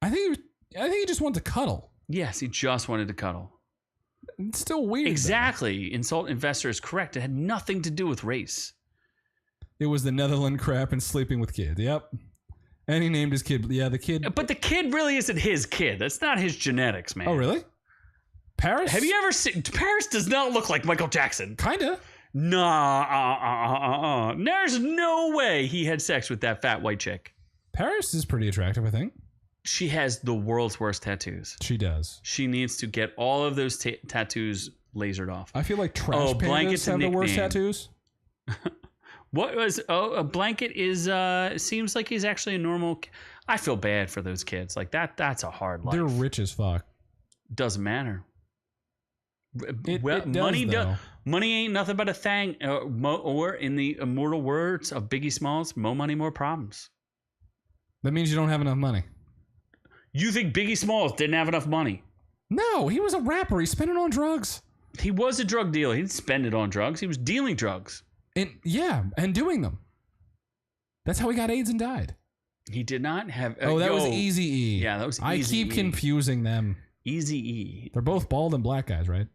I think he just wanted to cuddle. Yes, he just wanted to cuddle. It's still weird. Exactly. Though. Insult investor is correct. It had nothing to do with race. It was the Netherland crap and sleeping with kids. Yep. And he named his kid. Yeah, the kid. But the kid really isn't his kid. That's not his genetics, man. Oh, really? Paris? Have you ever seen... Paris does not look like Michael Jackson. Kinda. Nah. There's no way he had sex with that fat white chick. Paris is pretty attractive, I think. She has the world's worst tattoos. She does. She needs to get all of those tattoos lasered off. I feel like trash pandas have the worst tattoos. What was... a blanket is... seems like he's actually a normal... I feel bad for those kids. Like, that's a hard life. They're rich as fuck. Doesn't matter. It does, money ain't nothing but a thing. Or in the immortal words of Biggie Smalls, more money, more problems. That means you don't have enough money. You think Biggie Smalls didn't have enough money? No, he was a rapper. He spent it on drugs. He was a drug dealer. He didn't spend it on drugs. He was dealing drugs. And doing them. That's how he got AIDS and died. He did not have... that was Eazy-E. Yeah, that was Eazy-E. I keep confusing them. Eazy-E. They're both bald and black guys, right?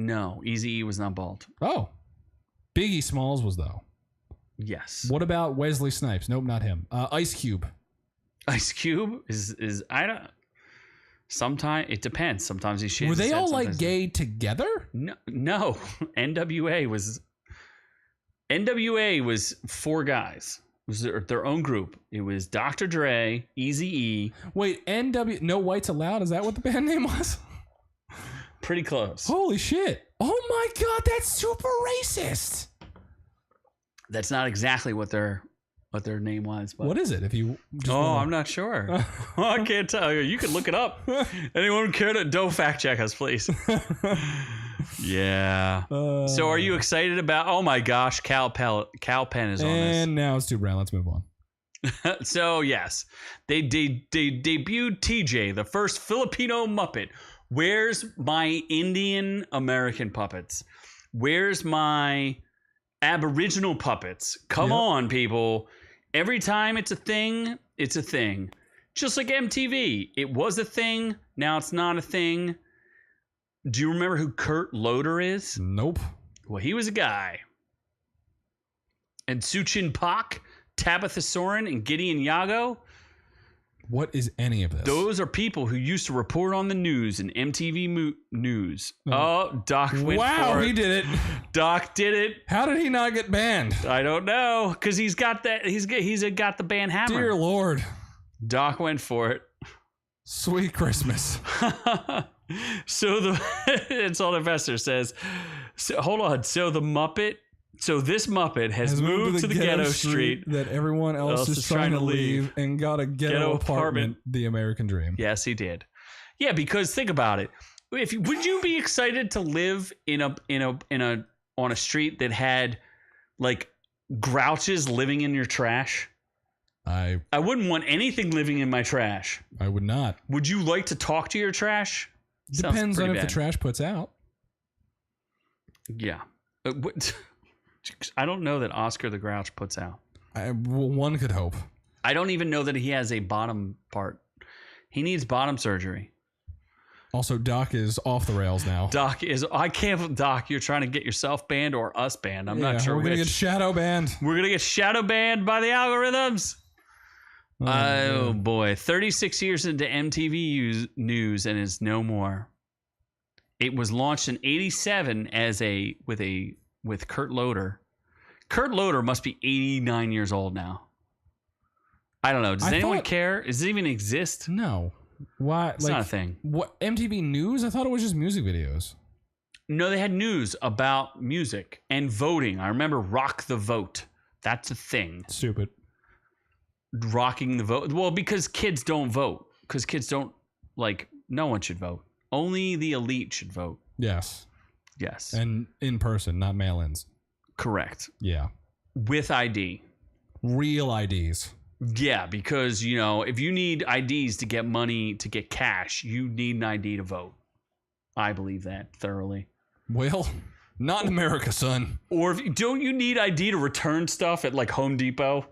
No, Eazy-E was not bald. Oh. Biggie Smalls was, though. Yes. What about Wesley Snipes? Nope, not him. Ice Cube. Ice Cube is I don't... Sometimes it depends. Sometimes he's shit. Were they all like gay together? No. NWA was 4 guys. It was their own group. It was Dr. Dre, Eazy-E. Wait, No Whites Allowed? Is that what the band name was? Pretty close. Holy shit. Oh my God, that's super racist. That's not exactly what their name was. But... What is it? If you I'm not sure. I can't tell you. You can look it up. Anyone care to don't fact check us, please? Yeah. So are you excited about... Oh my gosh, Cal Penn is on this. And now it's too brown. Let's move on. So yes, they debuted TJ, the first Filipino Muppet. Where's my Indian American puppets? Where's my Aboriginal puppets? Come on, people. Every time it's a thing, it's a thing. Just like MTV. It was a thing, now it's not a thing. Do you remember who Kurt Loder is? Nope. Well, he was a guy. And Suchin Pak, Tabitha Soren, and Gideon Yago. What is any of this? Those are people who used to report on the news in MTV News. Oh, Doc went for it. Wow, he did it. Doc did it. How did he not get banned? I don't know, because he's got that. He's got the ban hammer. Dear Lord. Doc went for it. Sweet Christmas. So it's all investor says. So, hold on. So this Muppet has moved to the ghetto street that everyone else is trying to leave and got a ghetto apartment. The American dream. Yes, he did. Yeah, because think about it. Would you be excited to live on a street that had like grouches living in your trash? I wouldn't want anything living in my trash. I would not. Would you like to talk to your trash? Depends on if the trash puts out. Yeah. I don't know that Oscar the Grouch puts out. One could hope. I don't even know that he has a bottom part. He needs bottom surgery. Also, Doc is off the rails now. Doc, you're trying to get yourself banned or us banned. I'm not sure we're which. We're going to get shadow banned. We're going to get shadow banned by the algorithms. Oh boy. 36 years into MTV News and is no more. It was launched in 87 with Kurt Loder. Kurt Loder must be 89 years old now. I don't know. Does anyone care? Does it even exist? No. Why? It's not a thing. What, MTV News? I thought it was just music videos. No, they had news about music and voting. I remember Rock the Vote. That's a thing. Stupid. Rocking the vote. Well, because kids don't vote. Because kids don't, no one should vote. Only the elite should vote. Yes. Yes. And in person, not mail-ins. Correct. Yeah. With ID. Real IDs. Yeah, because, if you need IDs to get money, to get cash, you need an ID to vote. I believe that thoroughly. Well, not in America, son. Or don't you need ID to return stuff at Home Depot?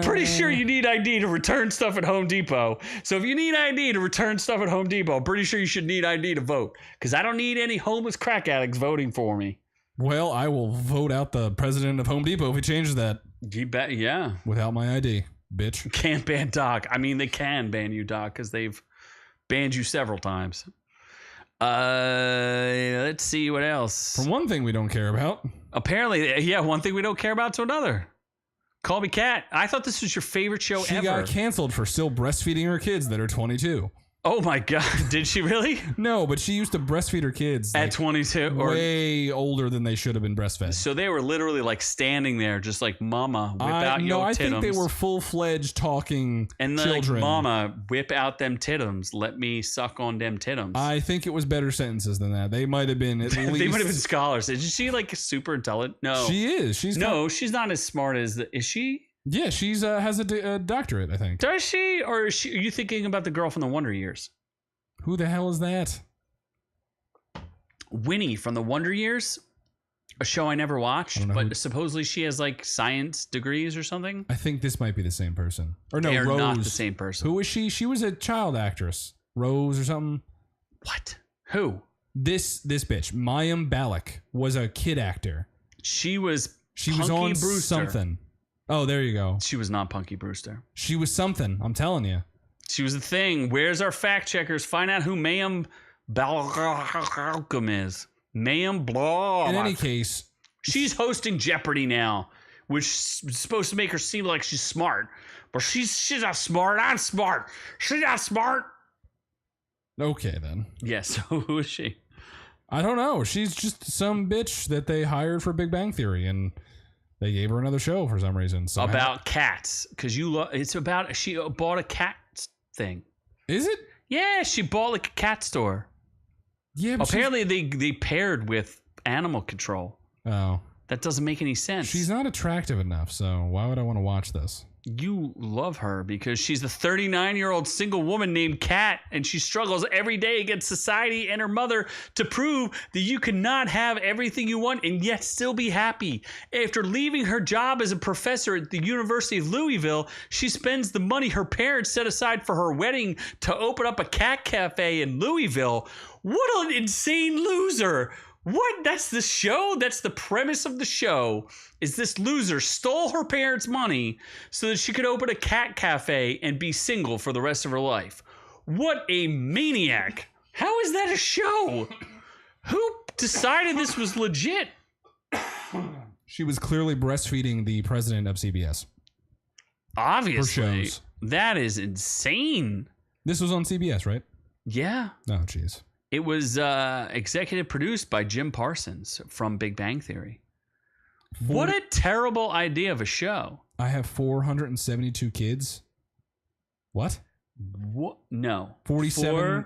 Pretty sure you need ID to return stuff at Home Depot. So if you need ID to return stuff at Home Depot, I'm pretty sure you should need ID to vote. Because I don't need any homeless crack addicts voting for me. Well, I will vote out the president of Home Depot if he changes that. You bet, yeah. Without my ID, bitch. Can't ban Doc. I mean, they can ban you, Doc, because they've banned you several times. Let's see what else. From one thing we don't care about. Apparently, yeah, one thing we don't care about to another. Call Me Kat. I thought this was your favorite show ever. She got canceled for still breastfeeding her kids that are 22. Oh my God. Did she really? No, but she used to breastfeed her kids. At 22? Way older than they should have been breastfed. So they were literally standing there just mama, whip out your titums. No, I think they were full-fledged talking and children. Mama, whip out them titums. Let me suck on them titums. I think it was better sentences than that. They might have been at least... They might have been scholars. Is she super intelligent? No. She is. She's not as smart as... Is she? Yeah, she's has a doctorate, I think. Does she? Or are you thinking about the girl from the Wonder Years? Who the hell is that? Winnie from the Wonder Years, a show I never watched, but supposedly she has science degrees or something. I think this might be the same person. Or no, they are Rose. Not the same person. Who was she? She was a child actress. Rose or something. What? Who? This bitch, Mayim Balak, was a kid actor. She was on Brewster. Something. Oh, there you go. She was not Punky Brewster. She was something. I'm telling you. She was the thing. Where's our fact checkers? Find out who Mayim Balak is. Mayim Balak. In any case, she's hosting Jeopardy now, which is supposed to make her seem like she's smart, but she's not smart. I'm smart. She's not smart. Okay, then. Yes. So who is she? I don't know. She's just some bitch that they hired for Big Bang Theory, and they gave her another show for some reason. Somehow. About cats, because it's about she bought a cat thing. Is it? Yeah, she bought a cat store. Yeah. Apparently, they paired with animal control. Oh, that doesn't make any sense. She's not attractive enough, so why would I want to watch this? You love her because she's a 39-year-old single woman named Kat, and she struggles every day against society and her mother to prove that you cannot have everything you want and yet still be happy. After leaving her job as a professor at the University of Louisville, she spends the money her parents set aside for her wedding to open up a cat cafe in Louisville. What an insane loser! What? That's the show? That's the premise of the show. Is this loser stole her parents' money so that she could open a cat cafe and be single for the rest of her life. What a maniac. How is that a show? Who decided this was legit? She was clearly breastfeeding the president of CBS. Obviously. That is insane. This was on CBS, right? Yeah. Oh, jeez. It was executive produced by Jim Parsons from Big Bang Theory. What a terrible idea of a show. I have 472 kids. What? What? No. 47.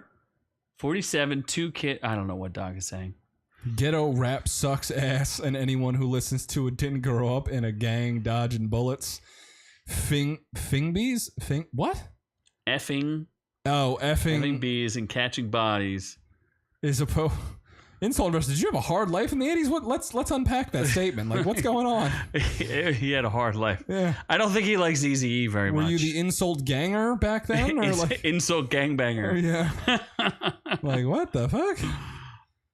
47, 2 kids. I don't know what Doc is saying. Ghetto rap sucks ass, and anyone who listens to it didn't grow up in a gang dodging bullets. Fingbees? What? Effing. Oh, Effing bees and catching bodies. Is a insult versus. Did you have a hard life in the 80s? What? Let's unpack that statement. Like, what's going on? He had a hard life. Yeah. I don't think he likes Eazy-E very much. Were you the insult ganger back then, or like insult gangbanger? Yeah. Like, what the fuck?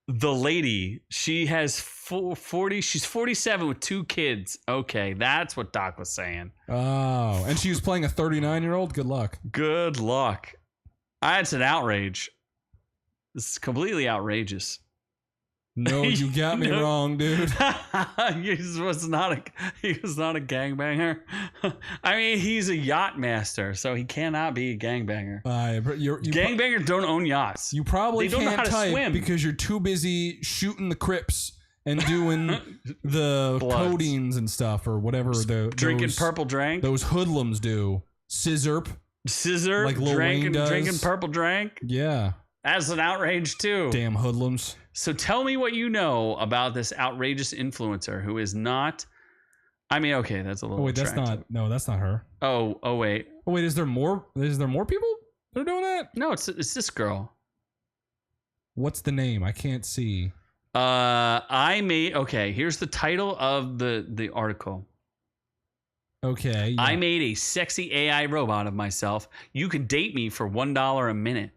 The lady, she has 40. She's 47 with 2 kids. Okay, that's what Doc was saying. Oh, and she was playing a 39-year-old. Good luck. Good luck. That's an outrage. This is completely outrageous. No, you got me wrong, dude. he was not a gangbanger. I mean, he's a yacht master, so he cannot be a gangbanger. Gangbangers don't own yachts. You probably they don't know how can't to type swim because you're too busy shooting the Crips and doing the codeines and stuff or whatever. Drinking purple drank. Those hoodlums do. Scissor, like Lil Wayne does. Drinking purple drank. Yeah. That's an outrage too. Damn hoodlums. So tell me what you know about this outrageous influencer who is not. I mean, okay, that's a little. Oh wait, that's not. No, that's not her. Oh wait. Oh wait, is there more? Is there more people that are doing that? No, it's this girl. What's the name? I can't see. Okay, here's the title of the article. Okay. Yeah. I made a sexy AI robot of myself. You could date me for $1 a minute.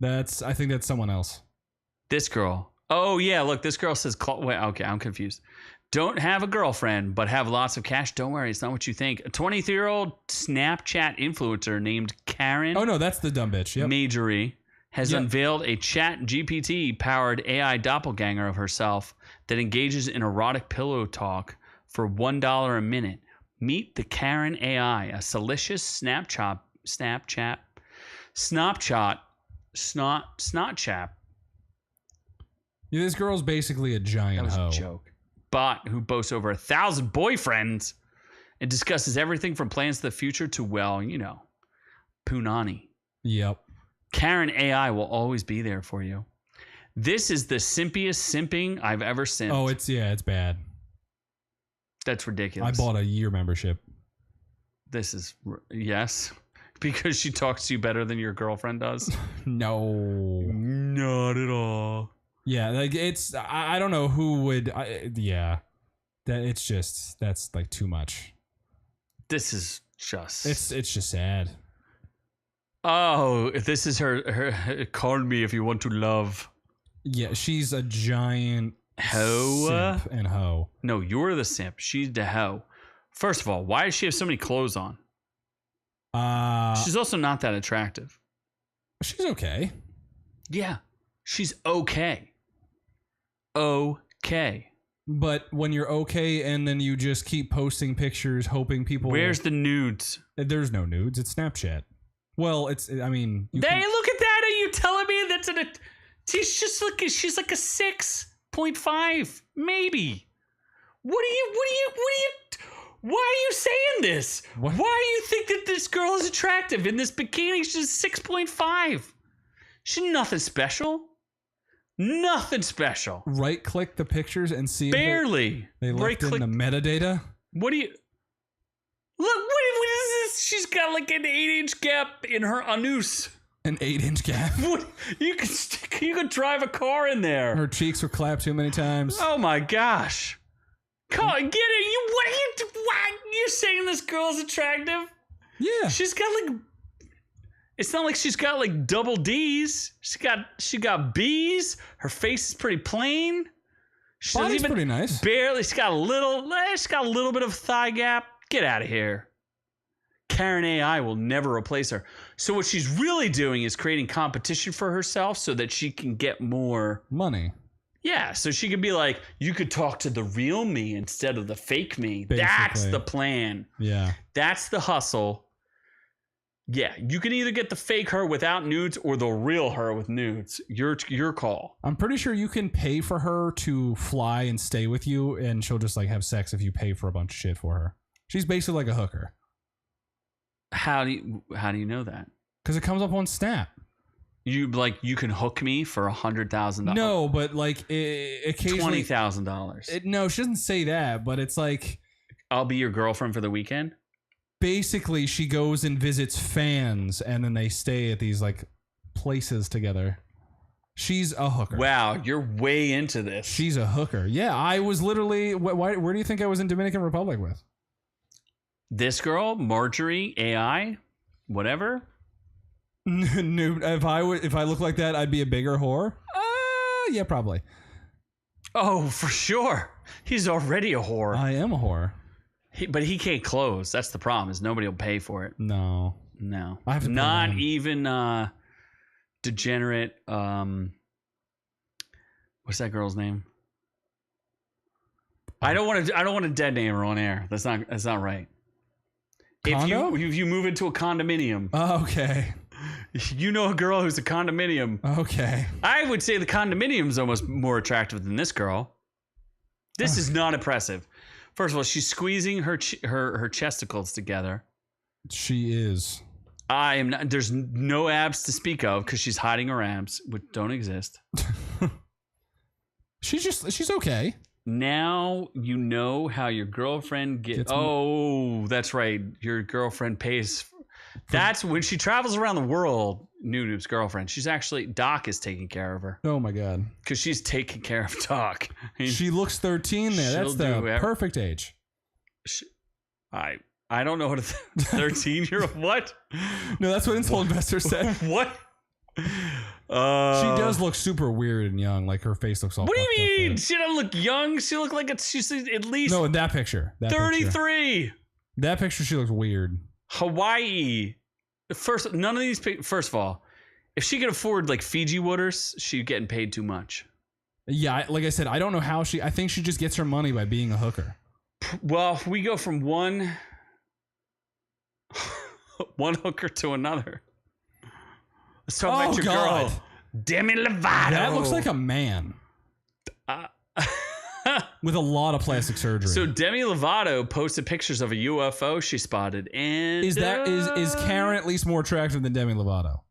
I think that's someone else. This girl. Oh, yeah. Look, this girl says, wait, okay, I'm confused. Don't have a girlfriend, but have lots of cash. Don't worry. It's not what you think. A 23-year-old Snapchat influencer named Karen. Oh, no, that's the dumb bitch. Yep. Majory has unveiled a Chat GPT-powered AI doppelganger of herself that engages in erotic pillow talk for $1 a minute. Meet the Karen AI, a salacious snot chap Yeah, this girl's basically a giant hoe. That was a joke. Bot who boasts over 1,000 boyfriends and discusses everything from plans to the future to, well, you know, punani. Yep. Karen AI will always be there for you. This is the simpiest simping I've ever simped. Oh, it's bad. That's ridiculous. I bought a year membership. This is, yes. Because she talks to you better than your girlfriend does? No. Not at all. Yeah, like I don't know who would, that's like too much. This is just. It's just sad. Oh, this is her call me if you want to love. Yeah, she's a giant hoe simp and hoe. No, you're the simp. She's the hoe. First of all, why does she have so many clothes on? She's also not that attractive. She's okay. Yeah, she's okay. Okay. But when you're okay and then you just keep posting pictures hoping people... Where's the nudes? There's no nudes. It's Snapchat. Well, I mean... Look at that. Are you telling me that's she's like a 6.5, maybe. Why are you saying this? What? Why do you think that this girl is attractive in this bikini? She's 6.5. She's nothing special. Nothing special. Right click the pictures and see barely. They left in the metadata. What do you look? What She's got like an 8-inch gap in her anus. An 8-inch gap. You could drive a car in there. Her cheeks were clapped too many times. Oh my gosh. Come on, get it. What? You're saying this girl's attractive? Yeah. She's got like, it's not like she's got like double D's. She got B's. Her face is pretty plain. Body's pretty nice. Barely. She's got a little bit of thigh gap. Get out of here. Karen AI will never replace her. So what she's really doing is creating competition for herself so that she can get more money. Yeah, so she could be like, you could talk to the real me instead of the fake me. Basically. That's the plan. Yeah. That's the hustle. Yeah, you can either get the fake her without nudes or the real her with nudes. Your call. I'm pretty sure you can pay for her to fly and stay with you, and she'll just like have sex if you pay for a bunch of shit for her. She's basically like a hooker. How do you know that? Because it comes up on Snap. You can hook me for $100,000. No, but like occasionally $20,000. No, she doesn't say that, but it's like I'll be your girlfriend for the weekend. Basically, she goes and visits fans, and then they stay at these like places together. She's a hooker. Wow, you're way into this. She's a hooker. Yeah, I was literally. Where do you think I was in Dominican Republic with? This girl, Marjorie AI, whatever. No, if I look like that, I'd be a bigger whore. Yeah, probably. Oh, for sure. He's already a whore. I am a whore. But he can't close. That's the problem. Is nobody will pay for it. No. I have to not even degenerate. What's that girl's name? I don't want to dead name her on air. That's not right. Condo? If you move into a condominium. Oh, okay. You know a girl who's a condominium. Okay. I would say the condominium's almost more attractive than this girl. This is not impressive. First of all, she's squeezing her chesticles together. She is. I am not. There's no abs to speak of because she's hiding her abs, which don't exist. She's okay. Now you know how your girlfriend gets. Oh, that's right. Your girlfriend pays. That's when she travels around the world. Noob's girlfriend. She's actually Doc is taking care of her. Oh my god. Because she's taking care of Doc. She looks 13 there. That's the perfect age. I don't know what a 13-year-old. What? No, that's what Insult Investor said. What? She does look super weird and young. Like her face looks all. What do you mean? She doesn't look young. She look like she's at least. No, in that picture. 33. Picture. That picture, she looks weird. Hawaii. None of these. First of all, if she could afford like Fiji waters, she's getting paid too much. Yeah, like I said, I don't know how she. I think she just gets her money by being a hooker. Well, we go from one hooker to another. Let's talk about your girl, Demi Lovato. That looks like a man. With a lot of plastic surgery. So Demi Lovato posted pictures of a UFO she spotted, and is Karen at least more attractive than Demi Lovato?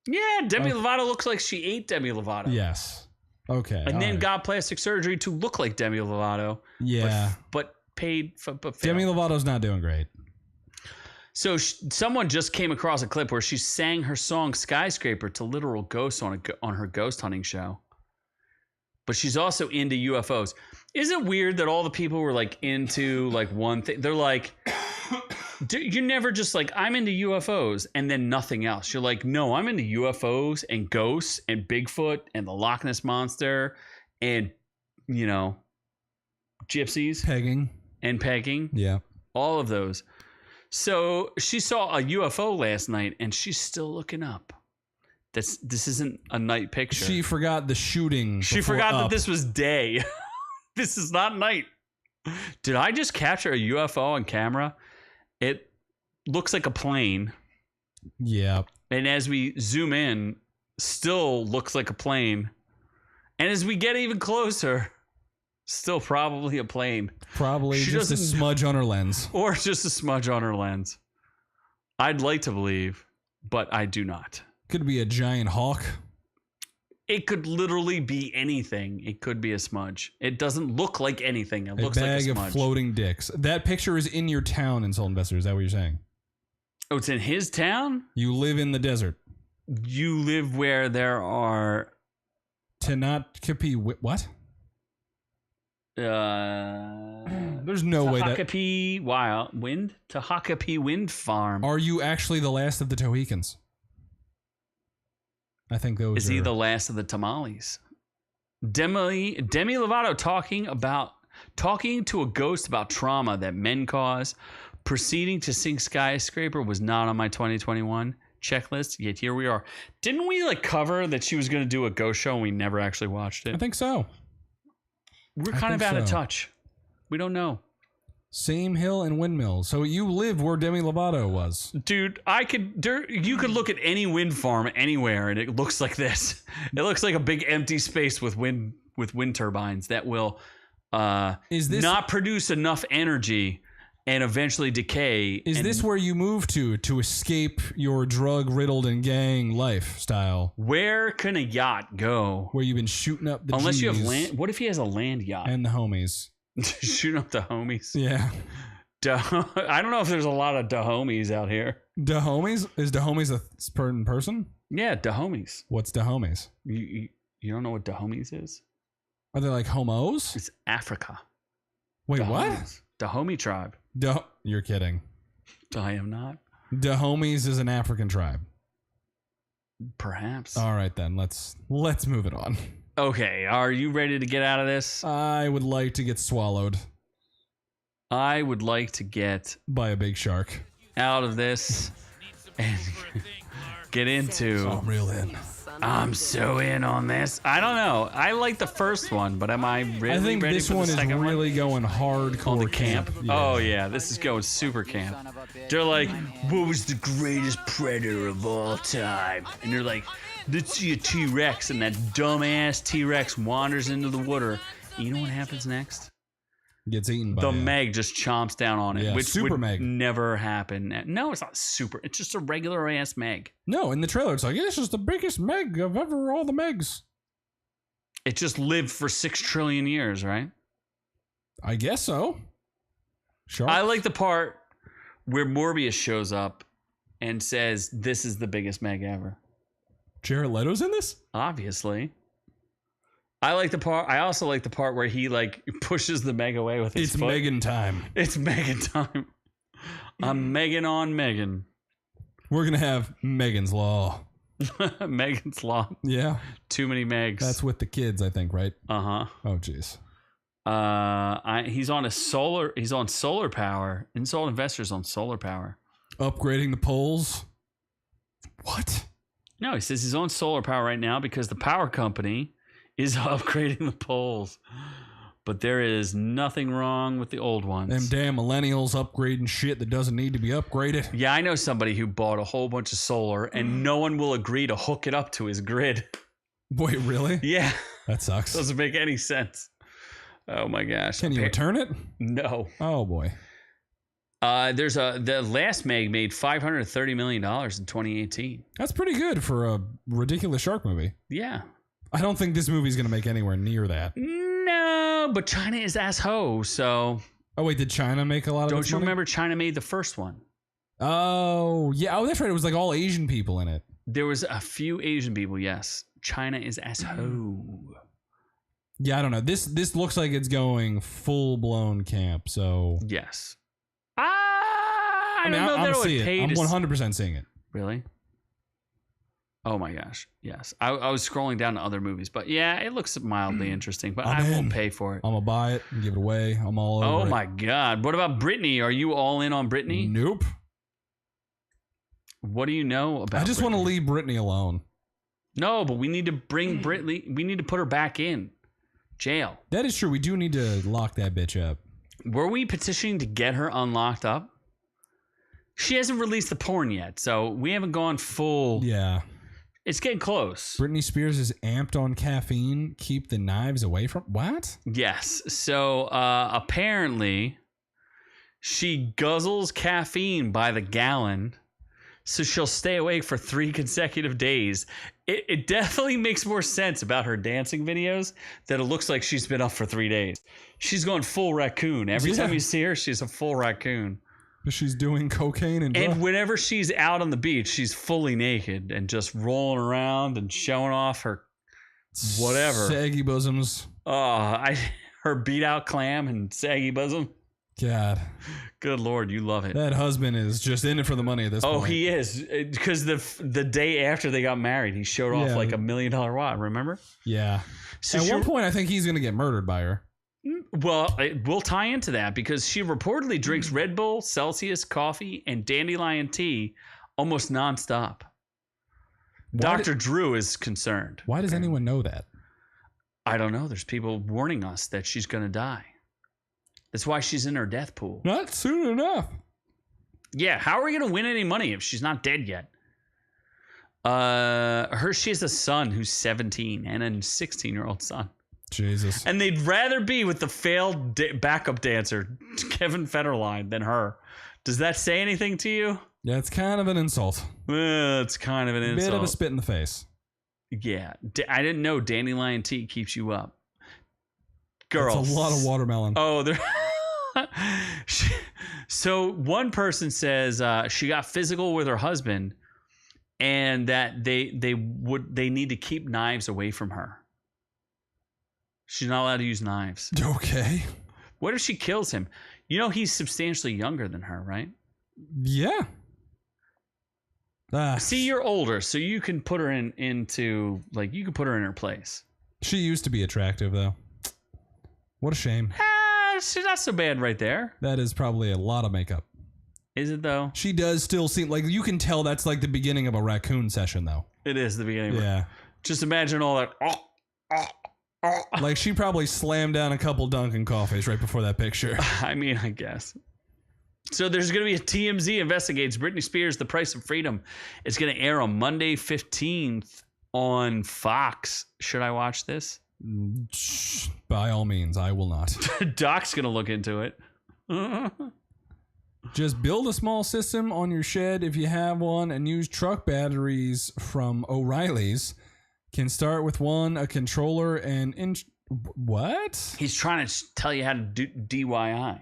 Yeah, Demi Lovato looks like she ate Demi Lovato. Yes. Okay. And then got plastic surgery to look like Demi Lovato. Yeah. But paid for. Demi Lovato's not doing great. So someone just came across a clip where she sang her song "Skyscraper" to literal ghosts on her ghost hunting show. But she's also into UFOs. Isn't it weird that all the people were like into like one thing? They're like, you're never just like, I'm into UFOs and then nothing else. You're like, no, I'm into UFOs and ghosts and Bigfoot and the Loch Ness Monster and, gypsies. Pegging. Yeah. All of those. So she saw a UFO last night and she's still looking up. This isn't a night picture. She forgot the shooting. She forgot that this was day. This is not night. Did I just capture a UFO on camera? It looks like a plane. Yeah. And as we zoom in, still looks like a plane. And as we get even closer, still probably a plane. Probably just a smudge on her lens. Or just a smudge on her lens. I'd like to believe, but I do not. Could be a giant hawk. It could literally be anything. It could be a smudge. It doesn't look like anything. It looks like a smudge. A bag of floating dicks. That picture is in your town, Insult Investor. Is that what you're saying? Oh, it's in his town? You live in the desert. You live where there are... Tanakapi... What? There's no way that... Tahakapi Wind Farm. Are you actually the last of the Tohikans? I think those Is he the last of the tamales? Demi Lovato talking to a ghost about trauma that men cause. Proceeding to sing Skyscraper was not on my 2021 checklist, yet here we are. Didn't we like cover that she was going to do a ghost show and we never actually watched it? I think so. We're kind of out of touch. We don't know. Same hill and windmill. So you live where Demi Lovato was. Dude, you could look at any wind farm anywhere and it looks like this. It looks like a big empty space with wind turbines that will not produce enough energy and eventually decay. Is this where you move to escape your drug-riddled and gang lifestyle? Where can a yacht go? Where you've been shooting up the Unless G's you have land. What if he has a land yacht? and the homies. Shooting up the homies. Yeah. I don't know if there's a lot of homies out here. Da homies? Is da homies a certain person? Yeah, homies. What's da homies? You don't know what homies is? Are they like homos? It's Africa. Wait, what? The homie tribe. You're kidding. I am not. Da homies is an African tribe. Perhaps. All right then, let's move it on. Okay, are you ready to get out of this? I would like to get swallowed I would like to get by a big shark. Out of this and get into... I'm real in. I'm so in on this. I don't know. I like the first one, but am I really ready for the second one? I think this one is really going hardcore on the camp. Yeah. Oh yeah, this is going super camp. They're like, what was the greatest predator of all time? And they're like, let's see a T-Rex, and that dumbass T-Rex wanders into the water. And you know what happens next? Gets eaten by the Meg just chomps down on it, which super would Meg. never happen. No, it's not super. It's just a regular ass Meg. No, in the trailer it's like, this is the biggest Meg of ever all the Megs. It just lived for 6 trillion years, right? I guess so. Sure. I like the part where Morbius shows up and says, "This is the biggest Meg ever." Jared Leto's in this? Obviously. I like the part. I also like the part where he like pushes the Meg away with his foot. It's Megan time. It's Megan time. I'm Megan on Megan. We're gonna have Megan's Law. Megan's Law. Yeah. Too many Megs. That's with the kids, I think, right? Uh-huh. Oh, jeez. He's on solar power. Insult investors on solar power. Upgrading the poles. What? No, he says he's on solar power right now because the power company is upgrading the poles. But there is nothing wrong with the old ones. Them damn millennials upgrading shit that doesn't need to be upgraded. Yeah, I know somebody who bought a whole bunch of solar and no one will agree to hook it up to his grid. Wait, really? Yeah. That sucks. Doesn't make any sense. Oh my gosh. Can you return it? No. Oh boy. The last Meg made $530 million in 2018. That's pretty good for a ridiculous shark movie. Yeah. I don't think this movie's going to make anywhere near that. No, but China is ass-ho, so... Oh, wait, did China make a lot of Don't you money? remember China made the first one? Oh, yeah. Oh, that's right. It was like all Asian people in it. There was a few Asian people, yes. China is ass-ho. Yeah, I don't know. This looks like it's going full-blown camp, so... Yes. I don't know that it would pay I'm 100% seeing it. Really? Oh my gosh, yes. I was scrolling down to other movies, but yeah, it looks mildly interesting, but I won't pay for it. I'm going to buy it and give it away. I'm all over it. Oh my God. What about Britney? Are you all in on Britney? Nope. What do you know about I just want to leave Britney alone. No, but we need to bring Britney. We need to put her back in jail. That is true. We do need to lock that bitch up. Were we petitioning to get her unlocked up? She hasn't released the porn yet, so we haven't gone full. Yeah. It's getting close. Britney Spears is amped on caffeine. Keep the knives away from... What? Yes. So apparently she guzzles caffeine by the gallon, so she'll stay awake for 3 consecutive days. It definitely makes more sense about her dancing videos that it looks like she's been up for 3 days. She's going full raccoon. Every time you see her, she's a full raccoon. She's doing cocaine and drugs. And whenever she's out on the beach, she's fully naked and just rolling around and showing off her whatever. Saggy bosoms. Her beat out clam and saggy bosom. God. Good Lord, you love it. That husband is just in it for the money at this point. Oh, he is. Because the day after they got married, he showed off like $1 million watch, remember? Yeah. So at one point, I think he's going to get murdered by her. Well, we'll tie into that because she reportedly drinks Red Bull, Celsius, coffee, and dandelion tea almost nonstop. Dr. Drew is concerned. Why does anyone know that? I don't know. There's people warning us that she's going to die. That's why she's in her death pool. Not soon enough. Yeah, how are we going to win any money if she's not dead yet? She has a son who's 17 and a 16-year-old son. Jesus. And they'd rather be with the failed backup dancer, Kevin Federline, than her. Does that say anything to you? Yeah, it's kind of an insult. It's kind of an insult. Bit of a spit in the face. Yeah. I didn't know dandelion tea keeps you up. Girls. That's a lot of watermelon. Oh, there. So one person says she got physical with her husband and that they need to keep knives away from her. She's not allowed to use knives. Okay. What if she kills him? You know he's substantially younger than her, right? Yeah. See, you're older, so you can put her into you can put her in her place. She used to be attractive, though. What a shame. She's not so bad right there. That is probably a lot of makeup. Is it, though? She does still seem like you can tell that's like the beginning of a raccoon session, though. It is the beginning. Yeah. Just imagine all that. Like she probably slammed down a couple Dunkin' coffees right before that picture. I mean, I guess. So there's going to be a TMZ investigates Britney Spears' The Price of Freedom. It's going to air on Monday 15th on Fox. Should I watch this? By all means, I will not. Doc's going to look into it. Just build a small system on your shed if you have one and use truck batteries from O'Reilly's. Can start with one, a controller, and what? He's trying to tell you how to do DIY.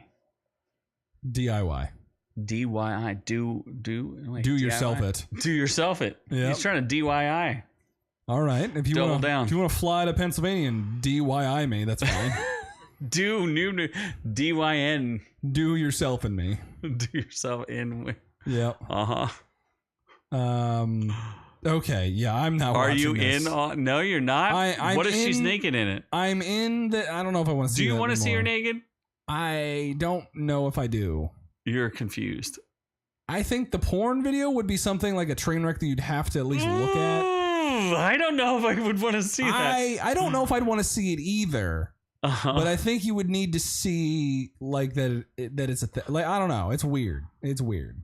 DIY. DIY. Do yourself it. Do yourself it. Yep. He's trying to DIY. All right. If you want to fly to Pennsylvania and DIY me, that's fine. new DYN. Do yourself and me. Do yourself in. Yep. Uh-huh. Okay, yeah, I'm not Are watching you this. in? No, you're not. What if she's naked in it? I'm in the. I don't know if I want to see. Do you want to see her naked? I don't know if I do. You're confused. I think the porn video would be something like a train wreck that you'd have to at least look at. I don't know if I would want to see that. I don't know if I'd want to see it either. But I think you would need to see like that it's a thing. Like I don't know. It's weird. It's weird.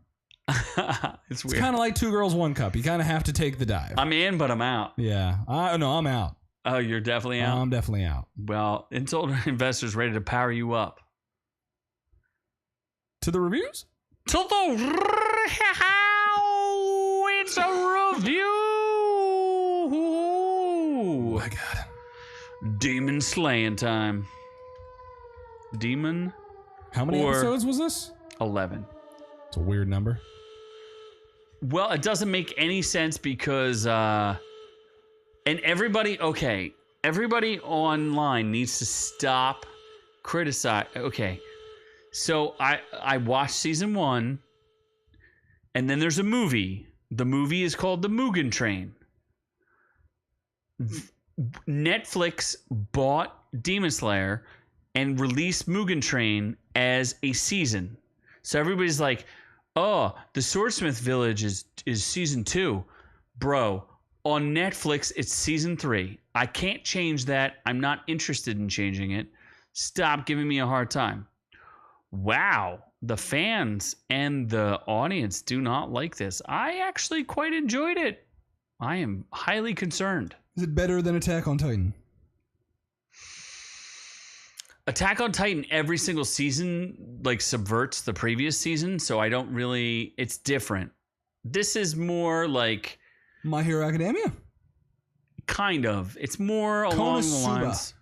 It's kind of like Two Girls, One Cup. You kind of have to take the dive. I'm in, but I'm out. Yeah. No, I'm out. Oh, you're definitely out? I'm definitely out. Well, Insult Investors ready to power you up. To the reviews? To the... It's a review! Oh, my God. Demon slaying time. Demon... How many episodes was this? 11. It's a weird number. Well, it doesn't make any sense because, and everybody online needs to stop criticize. Okay, so I watched season 1, and then there's a movie. The movie is called The Mugen Train. Netflix bought Demon Slayer and released Mugen Train as a season. So everybody's like, oh, the Swordsmith Village is season 2. Bro, on Netflix, it's season 3. I can't change that. I'm not interested in changing it. Stop giving me a hard time. Wow, the fans and the audience do not like this. I actually quite enjoyed it. I am highly concerned. Is it better than Attack on Titan? Attack on Titan, every single season, like, subverts the previous season, so I don't really... It's different. This is more like... My Hero Academia? Kind of. It's more along the lines...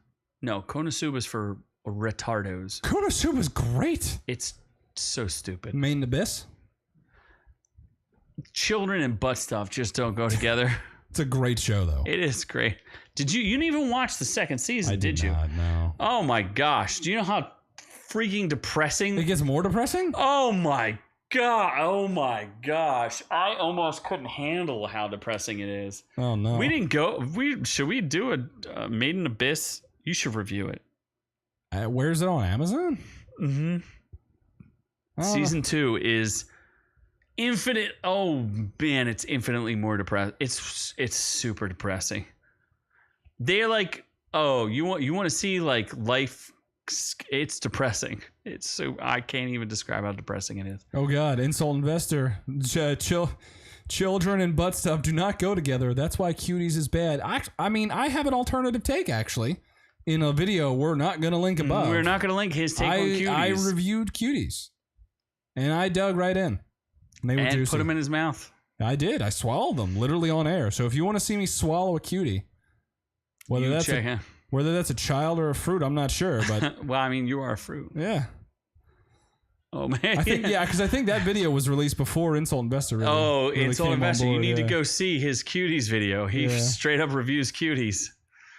No, Konosuba's for retardos. Konosuba's great. It's so stupid. Main Abyss. Children and butt stuff just don't go together. It's a great show, though. It is great. You didn't even watch the second season, did you? Not, no. Oh my gosh. Do you know how freaking depressing? It gets more depressing? Oh my god. Oh my gosh. I almost couldn't handle how depressing it is. Oh no. We didn't go. Should we do a Made in Abyss? You should review it. Where is it on Amazon? Mm-hmm. Season 2 is infinite. Oh man, it's infinitely more depressing. It's super depressing. They're like, oh, you want to see like life? It's depressing. It's so I can't even describe how depressing it is. Oh god, insult investor. Children and butt stuff do not go together. That's why Cuties is bad. I mean, I have an alternative take actually. In a video we're not going to link above. We're not going to link his take on Cuties. I reviewed Cuties. And I dug right in. And they were juicy. Put them in his mouth. I did. I swallowed them literally on air. So if you want to see me swallow a cutie, whether that's a child or a fruit, I'm not sure. But well, I mean, you are a fruit. Yeah. Oh man. I think because I think that video was released before Insult Investor. Really Insult Investor. You need to go see his Cuties video. He straight up reviews Cuties.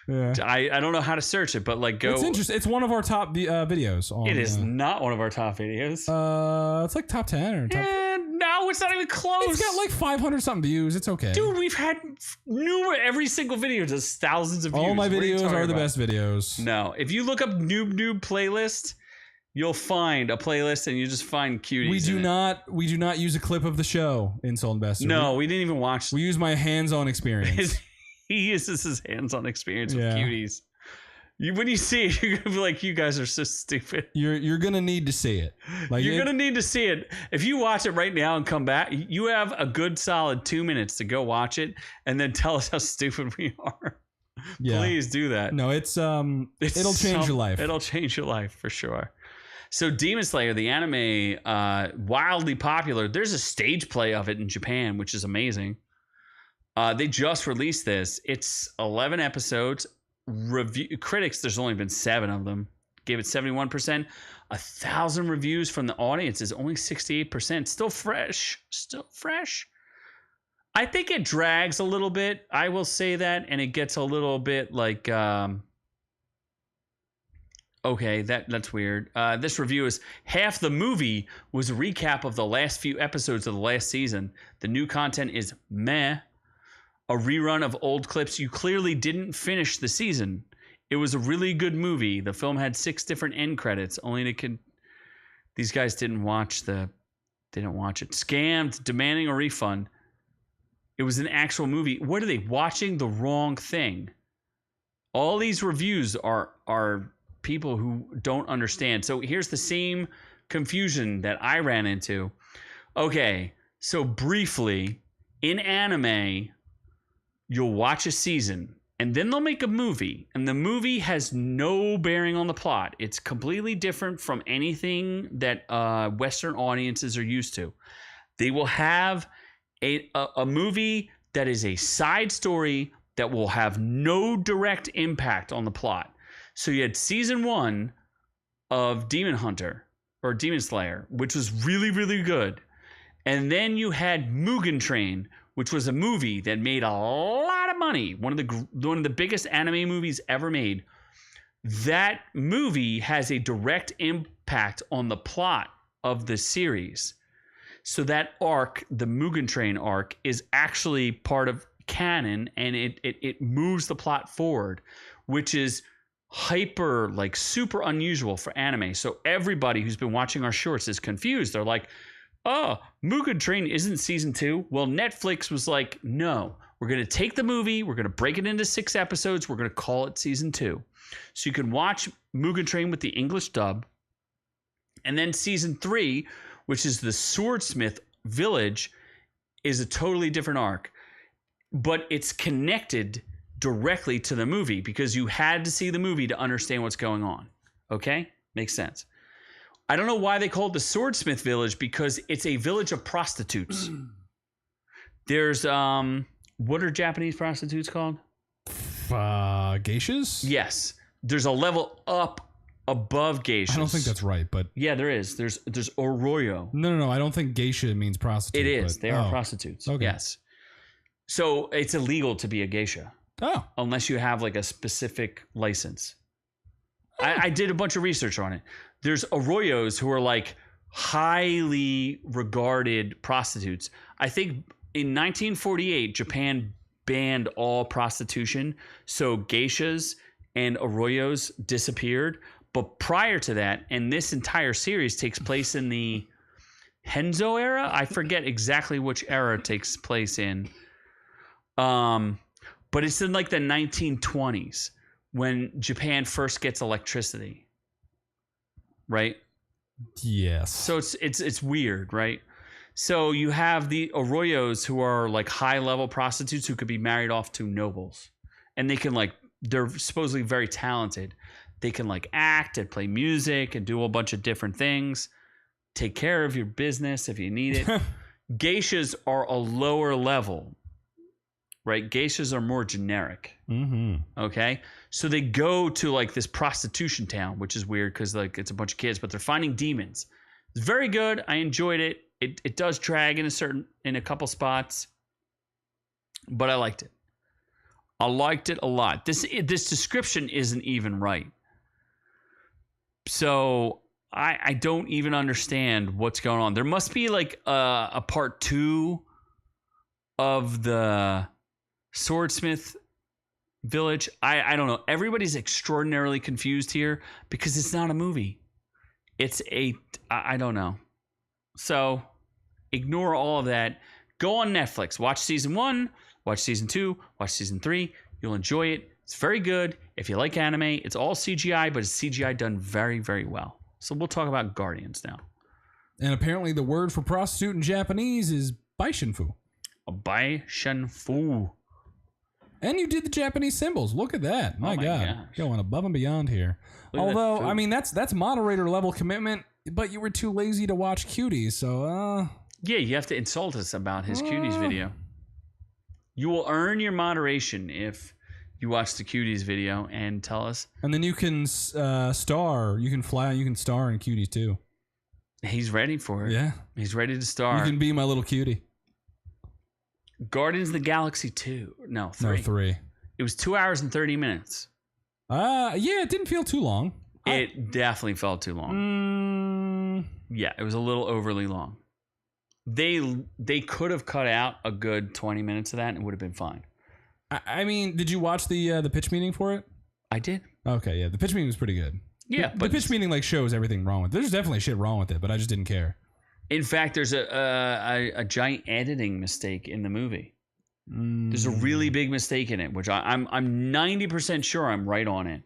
Yeah. I don't know how to search it, but like go. It's interesting. It's one of our top videos. It is not one of our top videos. It's like top 10 or top. No, it's not even close. It's got like 500 something views. It's okay. Dude, we've had every single video does thousands of views. All my videos are the best videos. No, if you look up noob playlist, you'll find a playlist and you just find Cuties. We do not use a clip of the show. Insult Investor. No, we didn't even watch. We use my hands-on experience. He uses his hands-on experience with Cuties. When you see it, you're gonna be like, "You guys are so stupid." You're gonna need to see it. Like you're gonna need to see it. If you watch it right now and come back, you have a good solid 2 minutes to go watch it and then tell us how stupid we are. Yeah. Please do that. No, it'll change your life. It'll change your life for sure. So Demon Slayer, the anime, wildly popular. There's a stage play of it in Japan, which is amazing. They just released this. It's 11 episodes. Critics, there's only been 7 of them. Gave it 71%. 1,000 reviews from the audience is only 68%. Still fresh. I think it drags a little bit. I will say that, and it gets a little bit like. Okay, that's weird. This review is half the movie was a recap of the last few episodes of the last season. The new content is meh. A rerun of old clips. You clearly didn't finish the season. It was a really good movie. The film had 6 different end credits. These guys didn't watch it. Scammed, demanding a refund. It was an actual movie. What are they watching? The wrong thing. All these reviews are people who don't understand. So here's the same confusion that I ran into. Okay, so briefly, in anime, you'll watch a season and then they'll make a movie, and the movie has no bearing on the plot. It's completely different from anything that Western audiences are used to. They will have a movie that is a side story that will have no direct impact on the plot. So you had season 1 of Demon Hunter or Demon Slayer, which was really, really good. And then you had Mugen Train, which was a movie that made a lot of money. One of the biggest anime movies ever made. That movie has a direct impact on the plot of the series. So that arc, the Mugen Train arc, is actually part of canon, and it moves the plot forward, which is hyper, like super unusual for anime. So everybody who's been watching our shorts is confused. They're like, oh, Mugen Train isn't season 2. Well, Netflix was like, no, we're going to take the movie, we're going to break it into 6 episodes, we're going to call it season 2. So you can watch Mugen Train with the English dub. And then season 3, which is the Swordsmith Village, is a totally different arc. But it's connected directly to the movie because you had to see the movie to understand what's going on. Okay? Makes sense. I don't know why they call it the Swordsmith Village, because it's a village of prostitutes. There's, what are Japanese prostitutes called? Geishas? Yes. There's a level up above geishas. I don't think that's right, but Yeah, there is. There's oroyo. no. I don't think geisha means prostitute. It is. But, They are prostitutes. Okay. Yes. So it's illegal to be a geisha Oh, unless you have like a specific license. I did a bunch of research on it. There's oroyos who are like highly regarded prostitutes. I think in 1948, Japan banned all prostitution. So geishas and oroyos disappeared. But prior to that, and this entire series takes place in the Henzo era. I forget exactly which era it takes place in. But it's in like the 1920s when Japan first gets electricity. Right? yes. So it's weird, right? So you have the oroyos who are like high level prostitutes who could be married off to nobles. And they can like, they're supposedly very talented. They can like act and play music and do a bunch of different things. Take care of your business if you need it. Geishas are a lower level, right? Geishas are more generic. Mm-hmm. Okay. So they go to like this prostitution town, which is weird because like it's a bunch of kids, but they're finding demons. It's very good. I enjoyed it. It does drag in a couple spots, but I liked it. I liked it a lot. This description isn't even right. So I don't even understand what's going on. There must be like a part 2 of the Swordsmith Village. I don't know. Everybody's extraordinarily confused here because it's not a movie. I don't know. So ignore all of that. Go on Netflix. Watch season 1. Watch season 2. Watch season 3. You'll enjoy it. It's very good. If you like anime, it's all CGI, but it's CGI done very, very well. So we'll talk about Guardians now. And apparently the word for prostitute in Japanese is baishinfu. Baishinfu. And you did the Japanese symbols. Look at that. My God. gosh. Going above and beyond here. Look at that Although, food. I mean, that's moderator level commitment, but you were too lazy to watch Cuties, so, Yeah, you have to insult us about his Cuties video. You will earn your moderation if you watch the Cuties video and tell us. And then you can star. You can fly. You can star in Cuties, too. He's ready for it. Yeah. He's ready to star. You can be my little cutie. Guardians of the Galaxy 2. No, 3. No, 3. It was 2 hours and 30 minutes. Yeah, it didn't feel too long. It definitely felt too long. Yeah, it was a little overly long. They could have cut out a good 20 minutes of that and it would have been fine. I mean, did you watch the pitch meeting for it? I did. Okay, yeah, the pitch meeting was pretty good. Yeah, the pitch meeting like shows everything wrong with it. There's definitely shit wrong with it, but I just didn't care. In fact, there's a giant editing mistake in the movie. There's a really big mistake in it, which I'm 90% sure I'm right on it.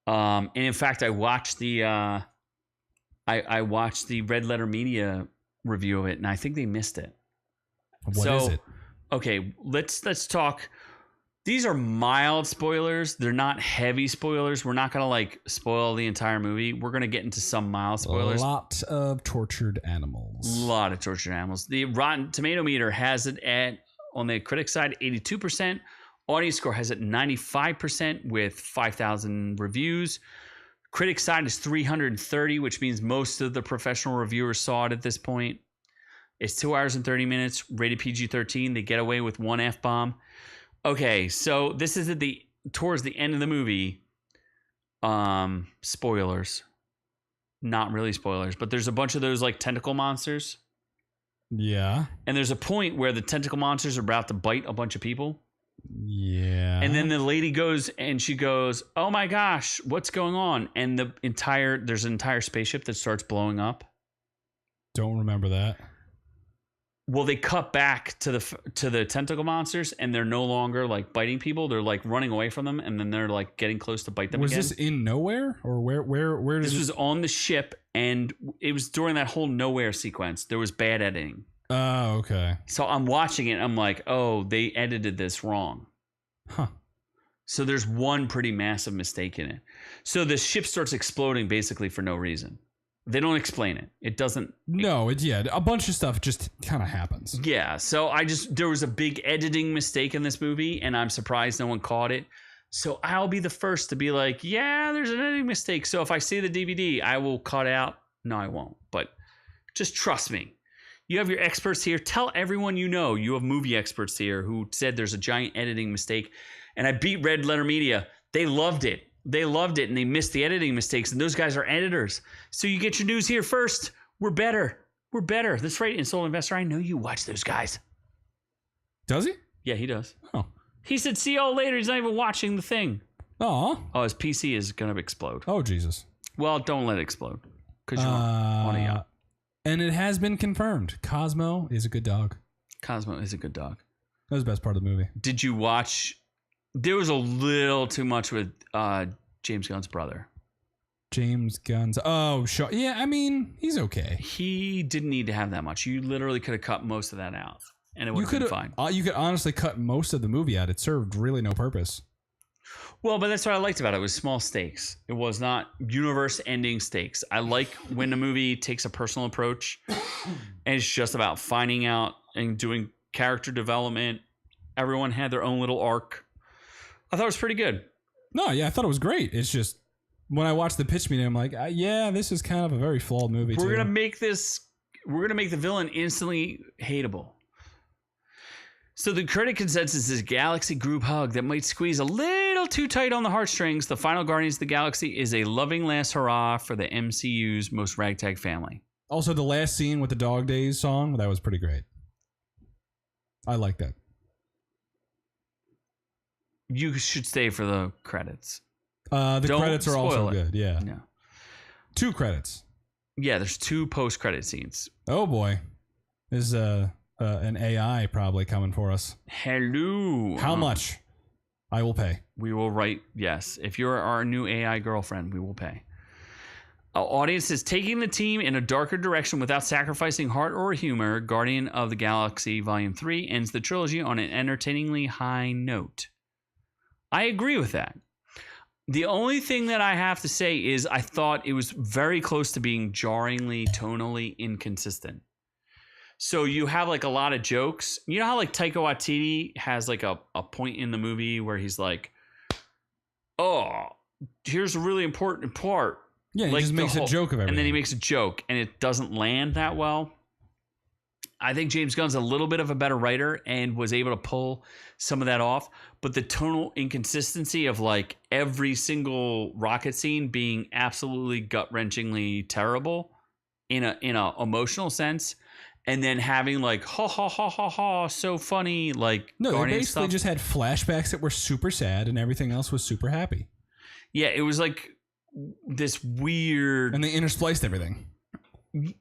And in fact, I watched the I watched the Red Letter Media review of it, and I think they missed it. What is it? Okay, let's talk. These are mild spoilers. They're not heavy spoilers. We're not gonna like spoil the entire movie. We're gonna get into some mild spoilers. A lot of tortured animals. A lot of tortured animals. The Rotten Tomato meter has it at, on the critic side, 82%. Audience score has it 95% with 5,000 reviews. Critic side is 330, which means most of the professional reviewers saw it at this point. It's 2 hours and 30 minutes, rated PG-13. They get away with one F-bomb. Okay, so this is towards the end of the movie. Spoilers. Not really spoilers, but there's a bunch of those like tentacle monsters. Yeah. And there's a point where the tentacle monsters are about to bite a bunch of people. Yeah. And then the lady goes and she goes, "Oh my gosh, what's going on?" And there's an entire spaceship that starts blowing up. Don't remember that. Well, they cut back to the tentacle monsters, and they're no longer like biting people. They're like running away from them, and then they're like getting close to bite them again. Was this in nowhere, or where? This was on the ship, and it was during that whole nowhere sequence. There was bad editing. Oh, okay. So I'm watching it, and I'm like, oh, they edited this wrong. Huh. So there's one pretty massive mistake in it. So the ship starts exploding basically for no reason. They don't explain it. It doesn't. No, a bunch of stuff just kind of happens. Yeah. So there was a big editing mistake in this movie, and I'm surprised no one caught it. So I'll be the first to be like, yeah, there's an editing mistake. So if I see the DVD, I will cut out. No, I won't. But just trust me. You have your experts here. Tell everyone you know. You have movie experts here who said there's a giant editing mistake. And I beat Red Letter Media. They loved it. They loved it, and they missed the editing mistakes. And those guys are editors. So you get your news here first. We're better. We're better. That's right, Insole Investor. I know you watch those guys. Does he? Yeah, he does. Oh. He said, see y'all later. He's not even watching the thing. Oh. Oh, his PC is going to explode. Oh, Jesus. Well, don't let it explode. Because you want to yell. And it has been confirmed. Cosmo is a good dog. Cosmo is a good dog. That was the best part of the movie. Did you watch... There was a little too much with James Gunn's brother. James Gunn's... Oh, sure. Yeah, I mean, he's okay. He didn't need to have that much. You literally could have cut most of that out. And it would have been fine. You could honestly cut most of the movie out. It served really no purpose. Well, but that's what I liked about it. It was small stakes. It was not universe-ending stakes. I like when a movie takes a personal approach and it's just about finding out and doing character development. Everyone had their own little arc. I thought it was pretty good. No, yeah, I thought it was great. It's just when I watched the pitch meeting, I'm like, yeah, this is kind of a very flawed movie. We're gonna make the villain instantly hateable. So the critic consensus is Galaxy group hug that might squeeze a little too tight on the heartstrings. The final Guardians of the Galaxy is a loving last hurrah for the MCU's most ragtag family. Also, the last scene with the Dog Days song, that was pretty great. I like that. You should stay for the credits. The credits are also good. Yeah. 2 credits. Yeah, there's 2 post-credit scenes. Oh boy, there's an AI probably coming for us. Hello. How much? I will pay. We will write yes. If you're our new AI girlfriend, we will pay. Our audience is taking the team in a darker direction without sacrificing heart or humor. Guardian of the Galaxy Volume 3 ends the trilogy on an entertainingly high note. I agree with that. The only thing that I have to say is I thought it was very close to being jarringly, tonally inconsistent. So you have like a lot of jokes. You know how like Taika Waititi has like a point in the movie where he's like, oh, here's a really important part. Yeah, he like just makes a joke of everything. And then he makes a joke and it doesn't land that well. I think James Gunn's a little bit of a better writer and was able to pull some of that off. But the tonal inconsistency of like every single rocket scene being absolutely gut-wrenchingly terrible in a emotional sense, and then having like ha ha ha ha ha so funny like no, they Guardian basically stuff. just had flashbacks that were super sad and everything else was super happy. Yeah, it was like this weird, and they interspliced everything.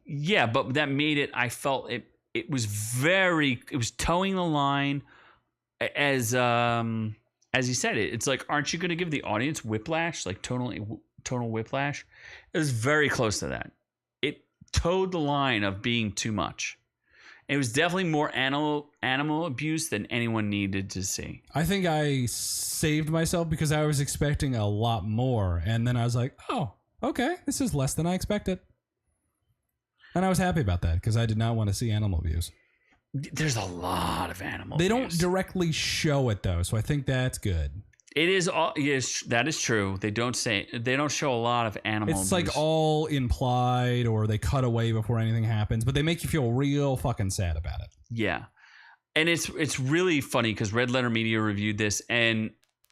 Yeah, but that made it. I felt it. It was towing the line as he said it. It's like, aren't you going to give the audience whiplash, like tonal whiplash? It was very close to that. It towed the line of being too much. It was definitely more animal abuse than anyone needed to see. I think I saved myself because I was expecting a lot more, and then I was like, oh, okay, this is less than I expected. And I was happy about that because I did not want to see animal abuse. There's a lot of animal They abuse. don't directly show it though, so I think that's good. It is all. Yes, that is true. They don't show a lot of animal abuse. It's like all implied, or they cut away before anything happens, but they make you feel real fucking sad about it. Yeah, and it's really funny because Red Letter Media reviewed this, and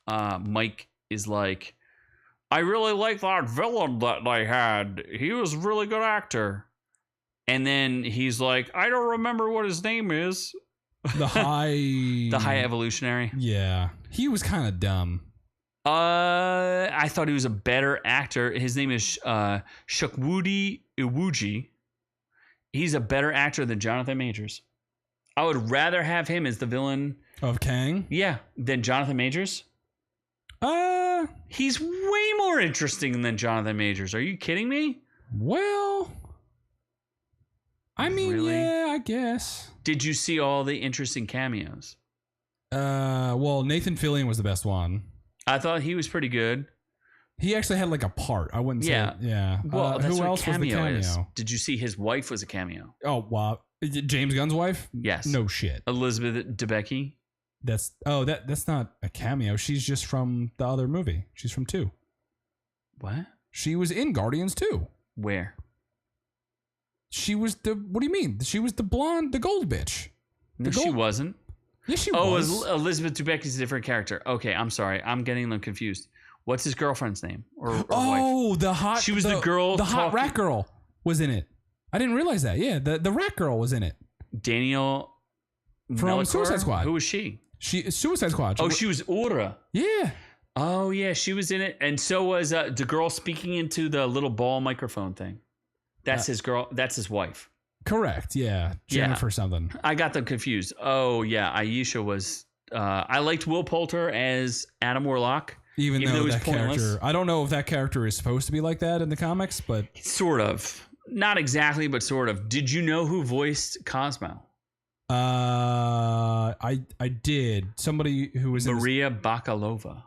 Mike is like, I really like that villain that they had. He was a really good actor. And then he's like, I don't remember what his name is. The high evolutionary. Yeah. He was kind of dumb. I thought he was a better actor. His name is Chukwudi Iwuji. He's a better actor than Jonathan Majors. I would rather have him as the villain of Kang. Yeah, than Jonathan Majors. He's way more interesting than Jonathan Majors. Are you kidding me? Well, I mean, really? Yeah, I guess. Did you see all the interesting cameos? Well, Nathan Fillion was the best one. I thought he was pretty good. He actually had like a part. I wouldn't say. Yeah. Well, that's who what else cameo was the cameo? is. Did you see his wife was a cameo? Oh, wow. James Gunn's wife? Yes. No shit. Elizabeth Debicki. That's not a cameo. She's just from the other movie. She's from 2. What? She was in Guardians 2. Where? She was what do you mean? She was the blonde, the gold bitch. No, she wasn't. Yes, she was. was. Oh, Elizabeth Debicki's a different character. Okay, I'm sorry. I'm getting them confused. What's his girlfriend's name? Or wife? The hot. She was the girl. The hot rat girl was in it. I didn't realize that. Yeah, the rat girl was in it. Daniel from Melchior? Suicide Squad. Who was she? Suicide Squad. Oh, she was Aura. Yeah. Oh yeah, she was in it, and so was the girl speaking into the little ball microphone thing. That's his girl. That's his wife. Correct. Yeah, Jennifer something. I got them confused. Oh yeah, Aisha was. I liked Will Poulter as Adam Warlock, even though that character. I don't know if that character is supposed to be like that in the comics, but sort of. Not exactly, but sort of. Did you know who voiced Cosmo? I did. Somebody who was Maria Bakalova.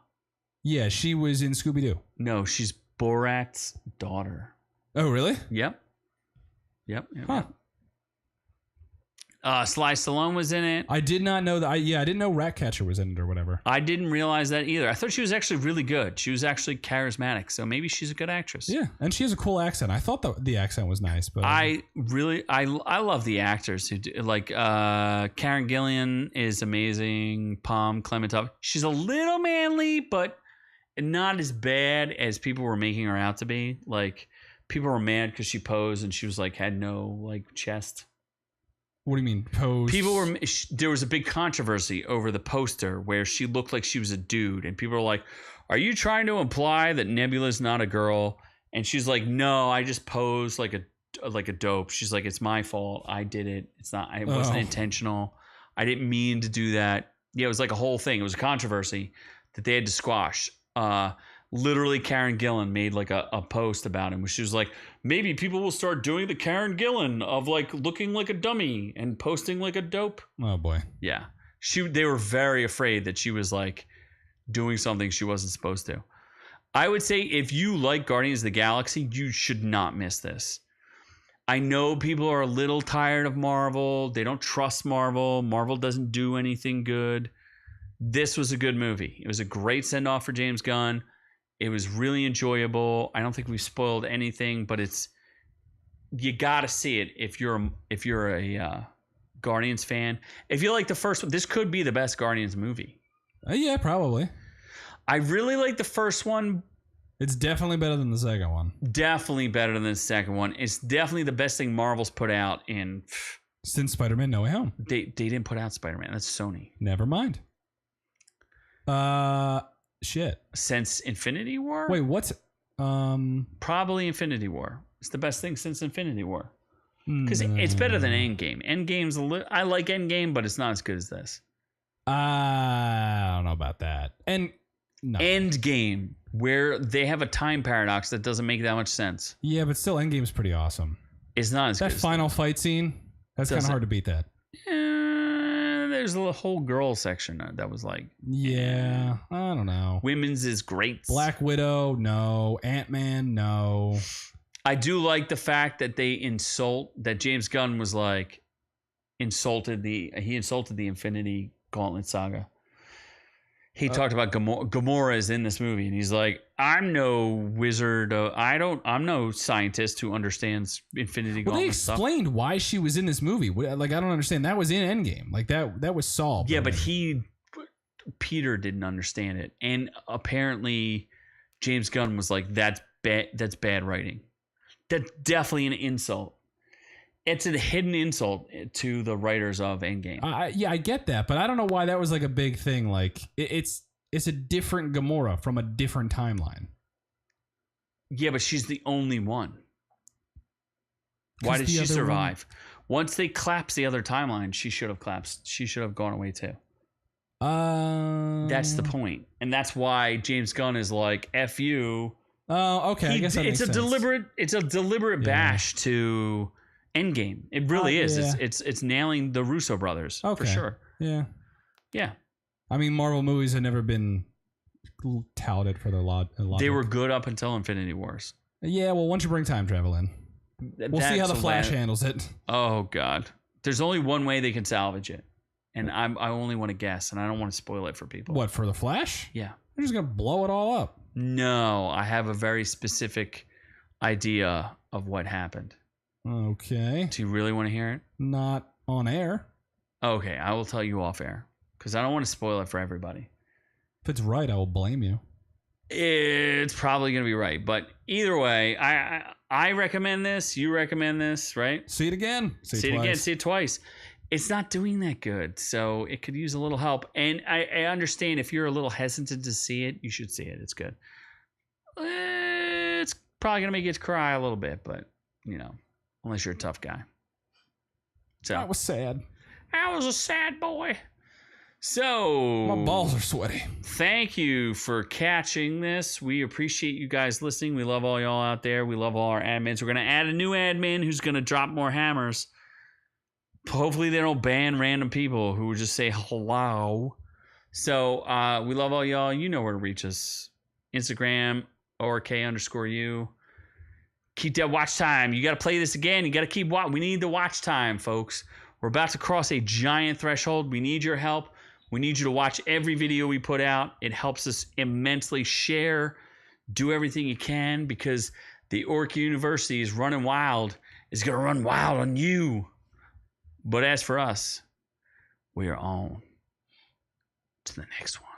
Yeah, she was in Scooby-Doo. No, she's Borat's daughter. Oh, really? Yep. Huh. Sly Stallone was in it. I did not know that. I didn't know Ratcatcher was in it or whatever. I didn't realize that either. I thought she was actually really good. She was actually charismatic, so maybe she's a good actress. Yeah, and she has a cool accent. I thought the accent was nice, but I love the actors who do, like Karen Gillan is amazing. Palm Clementine. She's a little manly, but not as bad as people were making her out to be. Like people were mad because she posed and she was like had no like chest. What do you mean pose? There was a big controversy over the poster where she looked like she was a dude, and people were like, "Are you trying to imply that Nebula's not a girl?" And she's like, "No, I just posed like a dope." She's like, "It's my fault. I did it. It wasn't intentional. I didn't mean to do that." Yeah, it was like a whole thing. It was a controversy that they had to squash. Literally, Karen Gillan made like a post about him where she was like, maybe people will start doing the Karen Gillan of like looking like a dummy and posting like a dope. Oh boy. Yeah. They were very afraid that she was like doing something she wasn't supposed to. I would say if you like Guardians of the Galaxy, you should not miss this. I know people are a little tired of Marvel. They don't trust Marvel. Marvel doesn't do anything good. This was a good movie. It was a great send-off for James Gunn. It was really enjoyable. I don't think we've spoiled anything, but you got to see it if you're a Guardians fan. If you like the first one, this could be the best Guardians movie. Yeah, probably. I really like the first one. It's definitely better than the second one. Definitely better than the second one. It's definitely the best thing Marvel's put out since Spider-Man No Way Home. They didn't put out Spider-Man. That's Sony. Never mind. Shit. Since Infinity War? Wait, what's probably Infinity War. It's the best thing since Infinity War. Because it's better than Endgame. Endgame's I like Endgame, but it's not as good as this. I don't know about that. Endgame, where they have a time paradox that doesn't make that much sense. Yeah, but still, Endgame's pretty awesome. It's not as good. That final fight scene, that's kind of hard to beat that. There's a whole girl section that was like... Yeah, I don't know. Women's is great. Black Widow, no. Ant-Man, no. I do like the fact that that James Gunn was like... He insulted the Infinity Gauntlet saga. He talked about Gamora is in this movie, and he's like, "I'm no wizard. I'm no scientist who understands Infinity Gauntlet." Well, they explained why she was in this movie. Like, I don't understand. That was in Endgame. Like that was solved. Yeah, but Peter didn't understand it, and apparently, James Gunn was like, "That's bad. That's bad writing. That's definitely an insult." It's a hidden insult to the writers of Endgame. Yeah, I get that, but I don't know why that was like a big thing. Like it's a different Gamora from a different timeline. Yeah, but she's the only one. Why did she survive? Once they collapsed the other timeline, she should have collapsed. She should have gone away too. That's the point, and that's why James Gunn is like, "F you." Oh, okay. I guess that makes sense. It's a deliberate bash to Endgame. It really is. Yeah. It's nailing the Russo brothers for sure. Yeah. Yeah. I mean, Marvel movies have never been touted for their logic. They were good up until Infinity Wars. Yeah, well, once you bring time travel in, we'll see how the Flash handles it. Oh God, there's only one way they can salvage it, and I only want to guess, and I don't want to spoil it for people. What, for the Flash? Yeah. They're just gonna blow it all up. No, I have a very specific idea of what happened. Okay. Do you really want to hear it? Not on air. Okay, I will tell you off air because I don't want to spoil it for everybody. If it's right, I will blame you. It's probably going to be right, but either way, I recommend this. You recommend this, right? See it again. See it again. See it twice. It's not doing that good, so it could use a little help. And I understand if you're a little hesitant to see it, you should see it. It's good. It's probably going to make you cry a little bit, but, you know, unless you're a tough guy. So That was sad. I was a sad boy. So My balls are sweaty. thank you for catching this. We appreciate you guys listening. We love all y'all out there. We love all our admins. We're going to add a new admin who's going to drop more hammers. Hopefully they don't ban random people who would just say hello. So we love all y'all. You know where to reach us. Instagram or K_U. Keep that watch time. You got to play this again. You got to keep watching. We need the watch time, folks. We're about to cross a giant threshold. We need your help. We need you to watch every video we put out. It helps us immensely. Share. Do everything you can because the Orc University is running wild. It's going to run wild on you. But as for us, we are on to the next one.